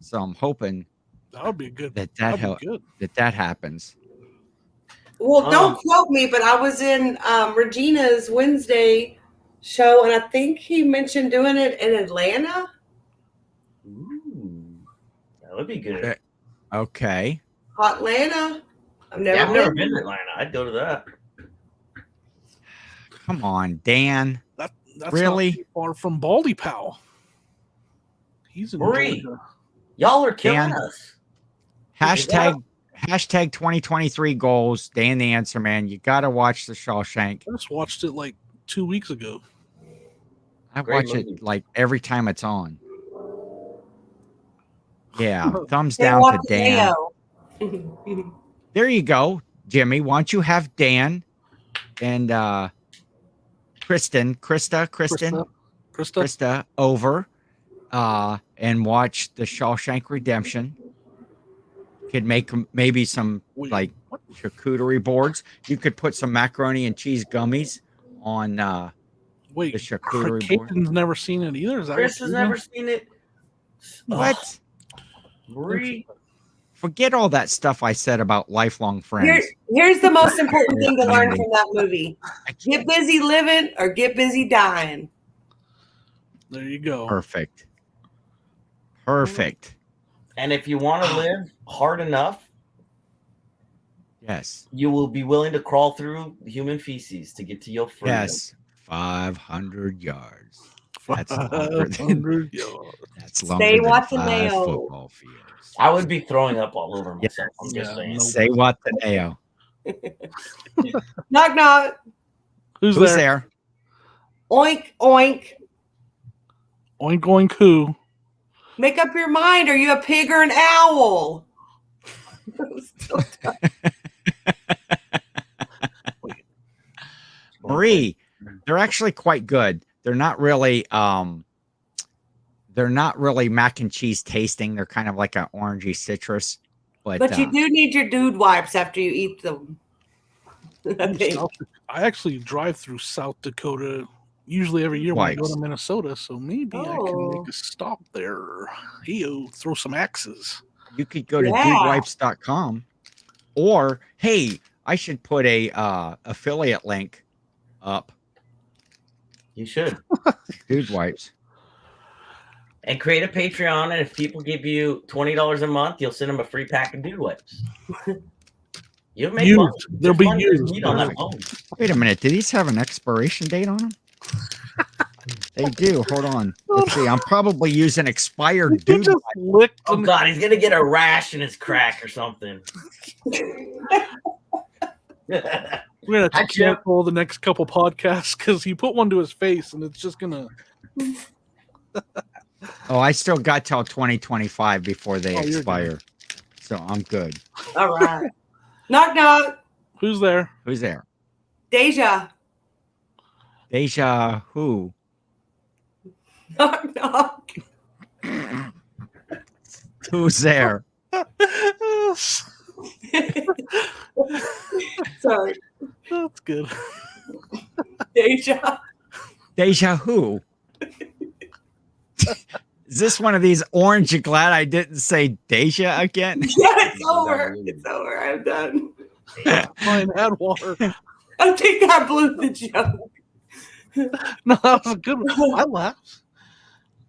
So I'm hoping That would be good. that That'd be good. that happens. Well, don't quote me, but I was in Regina's Wednesday show, and I think he mentioned doing it in Atlanta. Ooh, that would be good. Okay. Atlanta. I've never Yeah, I've been. never been to Atlanta. I'd go to that. Come on, Dan. That's Really? not too far from Baldy Powell. He's in Marie. Georgia. Y'all are killing Dan. us. Hashtag 2023 goals. Dan the Answer Man. You got to watch the Shawshank. I just watched it like 2 weeks ago. I Great watch movie. it like every time it's on. Yeah, thumbs They down to watch Dan. Leo. There you go, Jimmy. Why don't you have Dan and Krista over and watch the Shawshank Redemption. Could make maybe some Wait, like what? charcuterie boards. You could put some macaroni and cheese gummies on Wait, the charcuterie board. Caitlin's never seen it either. Is that Chris what has you're never doing? seen it. What? Marie. Forget all that stuff I said about lifelong friends. Here's the most important thing to learn from that movie: get busy living or get busy dying. There you go. Perfect. And if you want to live hard enough, Yes. you will be willing to crawl through human feces to get to your freedom. Yes. 500 yards. That's longer than 500 yards. that's longer Stay than watching 5 Leo. football fields. I would be throwing up all over myself. I'm just Yeah, saying. no. Say what the Neo. Knock knock. Who's Who's there? there? Oink oink. Oink oink who? Make up your mind. Are you a pig or an owl? Marie, they're actually quite good. They're not really mac and cheese tasting. They're kind of like an orangey citrus. But you do need your dude wipes after you eat them. I think. I actually drive through South Dakota usually every year when I go Wipes. to Minnesota, so maybe I can Oh. make a stop there. Throw some axes. you could go to Yeah. dudewipes.com, or hey, I should put a affiliate link up. You should. Dude Wipes. And create a Patreon, and if people give you $20 a month, you'll send them a free pack of dude wipes. You'll make money. They'll be used. Meat on that bone. Wait a minute. Do these have an expiration date on them? They do. Hold on. Let's see. I'm probably using expired dude. Just licked Oh them. God, he's gonna get a rash in his crack or something. We're gonna have to cancel the next couple podcasts because he put one to his face and it's just gonna. Oh, I still got till 2025 before they Oh, you're expire. So I'm good. All right. Knock knock. Who's there? Who's there? Deja. Deja who? Knock knock. Who's there? Sorry. That's good. Deja. Deja who? Is this one of these orange? You glad I didn't say Deja again? Yeah, it's over. It's over. I'm done. Fine, add water. I think I blew the joke. No, that was a good one. I laughed.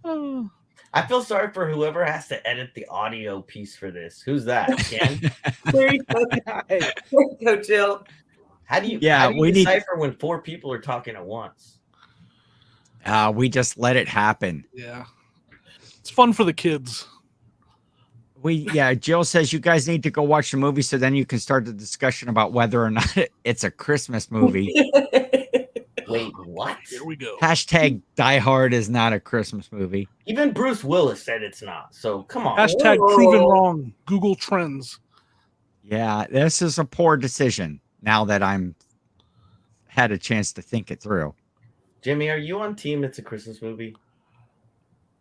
Oh. I feel sorry for whoever has to edit the audio piece for this. Who's that? Ken? There you go. There you go, Jill. How do you? Yeah, how do you we need- decipher when 4 people are talking at once? We just let it happen. Yeah. It's fun for the kids. Jill says you guys need to go watch the movie so then you can start the discussion about whether or not it's a Christmas movie. Wait, what? Here we go. Hashtag Die Hard is not a Christmas movie. Even Bruce Willis said it's not. So come on. Hashtag proven wrong. Google Trends. Yeah, this is a poor decision now that I'm had a chance to think it through. Jimmy, are you on team? It's a Christmas movie.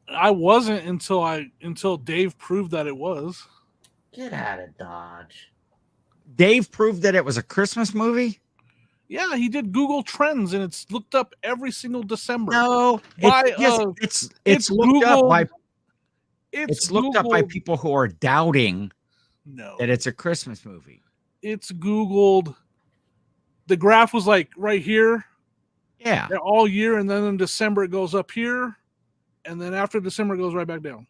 I wasn't until Dave proved that it was. Get out of Dodge. Dave proved that it was a Christmas movie? Yeah, he did Google Trends and it's looked up every single December. No, it's looked up by it's looked up by people who are doubting that it's a Christmas movie. It's Googled. The graph was like right here. Yeah. All year, and then in December it goes up here, and then after December it goes right back down.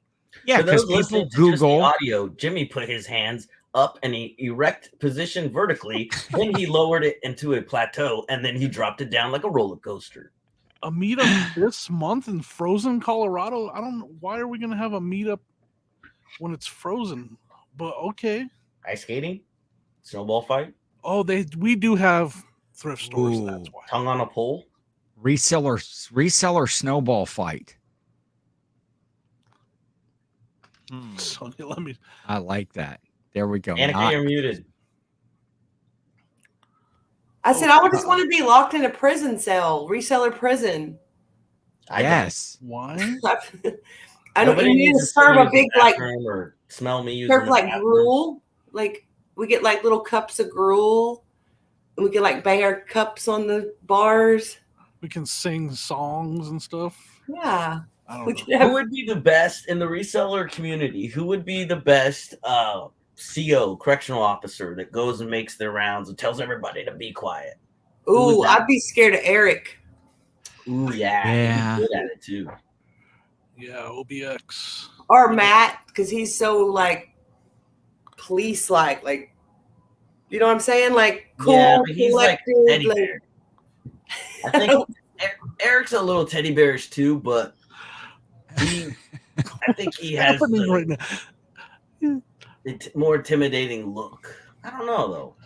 Yeah, because people Google audio. Jimmy put his hands up in an erect position vertically, then he lowered it into a plateau, and then he dropped it down like a roller coaster. A meetup this month in frozen Colorado. I don't know, why are we going to have a meetup when it's frozen? But okay. Ice skating, snowball fight. Oh, we do have thrift stores. Ooh. That's why. Tongue on a pole. Reseller snowball fight. So let me. I like that. There we go. Danica, you're muted. I said I would just want to be locked in a prison cell, reseller prison. Yes. Why? I don't Nobody need to needs serve use a big the like bathroom or smell me using serve the like bathroom. gruel. Like we get like little cups of gruel, and we can like bang our cups on the bars. We can sing songs and stuff. Yeah. I don't We know. can have Who would be the best in the reseller community? Who would be the best CO, correctional officer, that goes and makes their rounds and tells everybody to be quiet? Ooh, I'd be scared of Eric. Ooh, yeah. Yeah. He's good at it too. Yeah, OBX. Or Matt, because he's so like police like you know what I'm saying? Like cool, Yeah, but he's like collected, teddy bear. I think Eric's a little teddy bearish too, but I think he has Happening right now. the more intimidating look. I don't know though.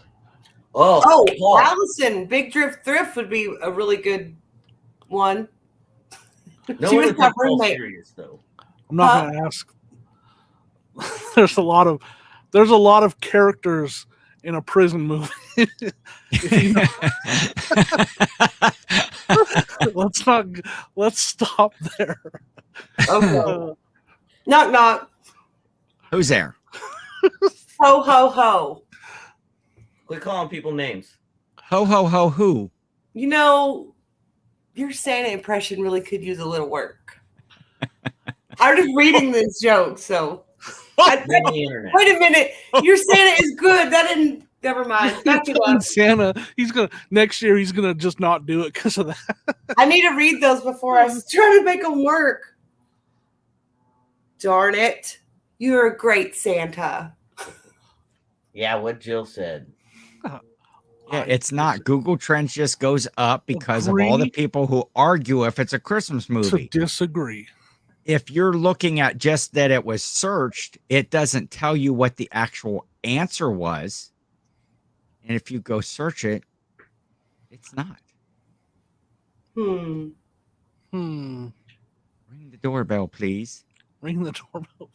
Oh, Paul. Allison, Big Thrift would be a really good one. No She one was is my Paul roommate. serious though. I'm not going to ask. There's a lot of characters in a prison movie. Let's stop there. Okay. Knock knock. Who's there? Ho ho ho. Quit calling people names. Ho ho ho who? You know, your Santa impression really could use a little work. I'm just reading this joke, so On the internet. wait a minute. Your Santa is good. That didn't. Never mind. Back it up. Santa, next year he's gonna just not do it because of that. I need to read those before I try to make them work. darn it. You're a great Santa. Yeah, what Jill said. Yeah, it's not. Google Trends just goes up because of all the Agree people who argue if it's a Christmas to movie. disagree. If you're looking at just that it was searched, it doesn't tell you what the actual answer was. And if you go search it, it's not. Hmm. Hmm. Ring the doorbell, please. Ring the doorbell.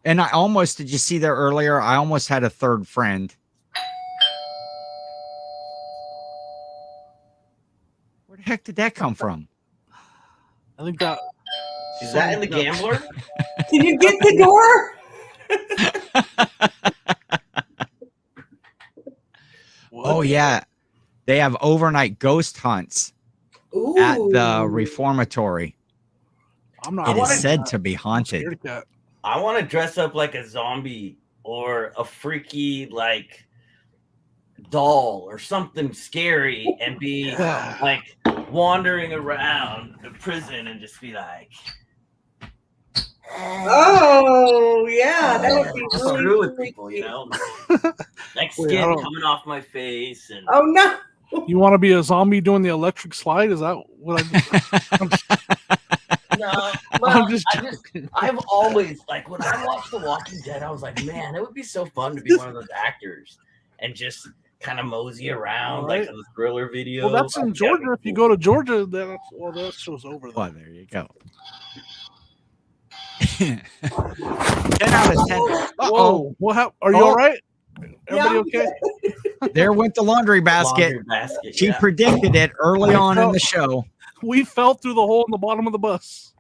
And I almost, did you see there earlier? I almost had a third friend. Where the heck did that come from? I think that Is that in the Gambler? Did you get the door? Oh, yeah. They have overnight ghost hunts Ooh. at the reformatory. I'm not. It wanna- is said to be I'm haunted. scared of that. I want to dress up like a zombie or a freaky like doll or something scary and be like wandering around the prison and just be like, Oh, yeah. That would be just screw with really people, you know, like Wait, skin I don't- coming off my face and Oh, no. You want to be a zombie doing the electric slide? Is that what no, I'm well, just I've always like when I watched The Walking Dead, I was like, man, it would be so fun to be one of those actors and just kind of mosey around like Right. in the thriller video. Well, that's in Georgia. If you go to Georgia, then that show's over. Well, there you go. 10 out of 10. Uh-oh. Whoa! What happened? Are you Oh. all right? Everybody Yeah. okay? There went the laundry basket. Laundry basket. She Yeah. predicted it early on in the show. We fell through the hole in the bottom of the bus.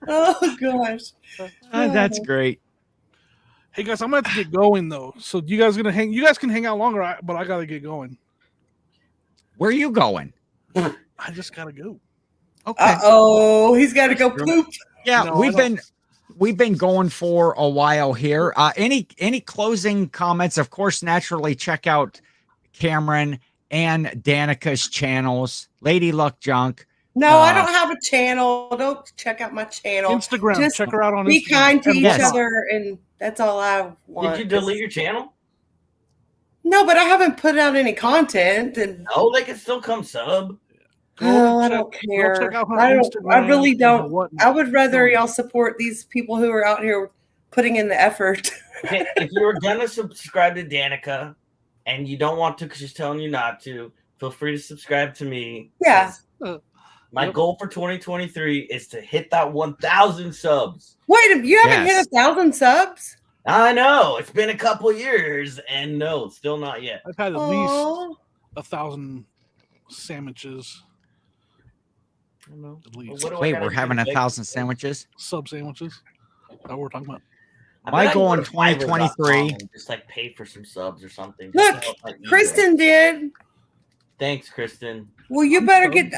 Oh, gosh. That's great. Hey guys, I'm gonna have to get going though. So you guys gonna hang? You guys can hang out longer, but I gotta get going. Where are you going? I just gotta go. Okay. Uh-oh. He's got to go poop. Yeah, No, we've been going for a while here. Any closing comments? Of course, naturally check out Cameron and Danica's channels, Lady Luck Junk. No, I don't have a channel. Don't check out my channel. Instagram. Just Check her out on Be Instagram. kind to And each Yes. other, and that's all I want. Did you delete your channel? No, but I haven't put out any content, and Oh, they can still come sub. oh, I check- don't go care. check out her I Instagram really and don't. whatnot. I would rather y'all support these people who are out here putting in the effort. Okay, if you were gonna subscribe to Danica and you don't want to because she's telling you not to, feel free to subscribe to me. Yeah. My Yep. goal for 2023 is to hit that 1,000 subs. Wait, you haven't Yes. hit 1,000 subs? I know it's been a couple years, and no, still not yet. I've had at least Oh, 1,000 sandwiches. I don't know. At least What do I Wait, gotta we're do having to make 1,000 it? sandwiches. sub sandwiches. That's what we're talking about. I My bet I can goal go in to Fiverr.com 2023 and just like pay for some subs or something. just Look, to help my ego. Kristen did. Thanks, Kristen. Well, you better get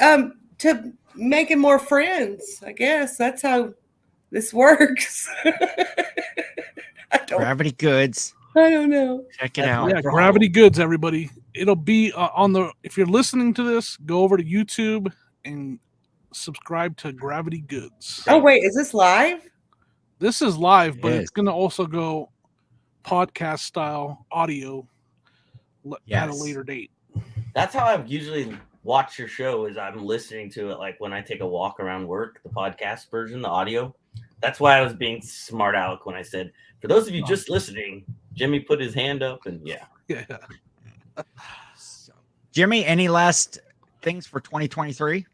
to making more friends. I guess that's how this works. Gravity Goods. I don't know. Check it That's out. my Yeah, problem. Gravity Goods, everybody. It'll be on the. If you're listening to this, go over to YouTube and subscribe to Gravity Goods. Oh wait, is this live? This is live, but It it's going to also go podcast style audio at a Yes. later date. That's how I usually watch your show. Is I'm listening to it like when I take a walk around work, the podcast version, the audio. That's why I was being smart aleck when I said, for those of you just listening, Jimmy put his hand up and yeah. Yeah. So, Jimmy, any last things for 2023?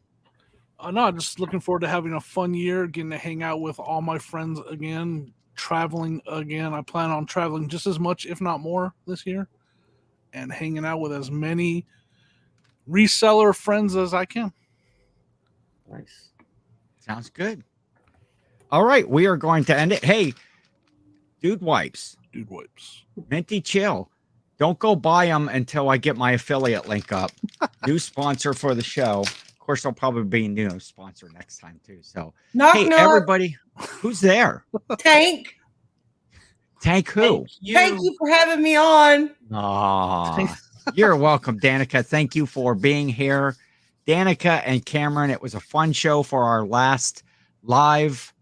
No, just looking forward to having a fun year, getting to hang out with all my friends again, traveling again. I plan on traveling just as much, if not more, this year, and hanging out with as many reseller friends as I can. Nice. Sounds good. All right, we are going to end it. Hey, Dude Wipes, Dude wipes. Minty Chill. Don't go buy them until I get my affiliate link up. New sponsor for the show. Of course, I'll probably be a new sponsor next time too. So, Knock hey, knock. everybody, who's there? Tank. Tank who? Thank you for having me on. Aw, you're welcome, Danica. Thank you for being here. Danica and Cameron. It was a fun show for our last live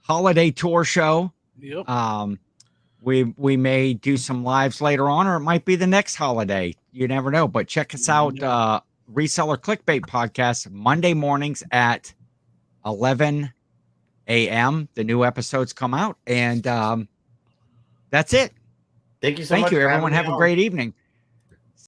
holiday tour show. Yep. We may do some lives later on, or it might be the next holiday. You never know. But check us out, Reseller Clickbait Podcast, Monday mornings at 11 a.m. The new episodes come out, and that's it. Thank you so much. Thank you, for everyone. having me Have a on. great evening.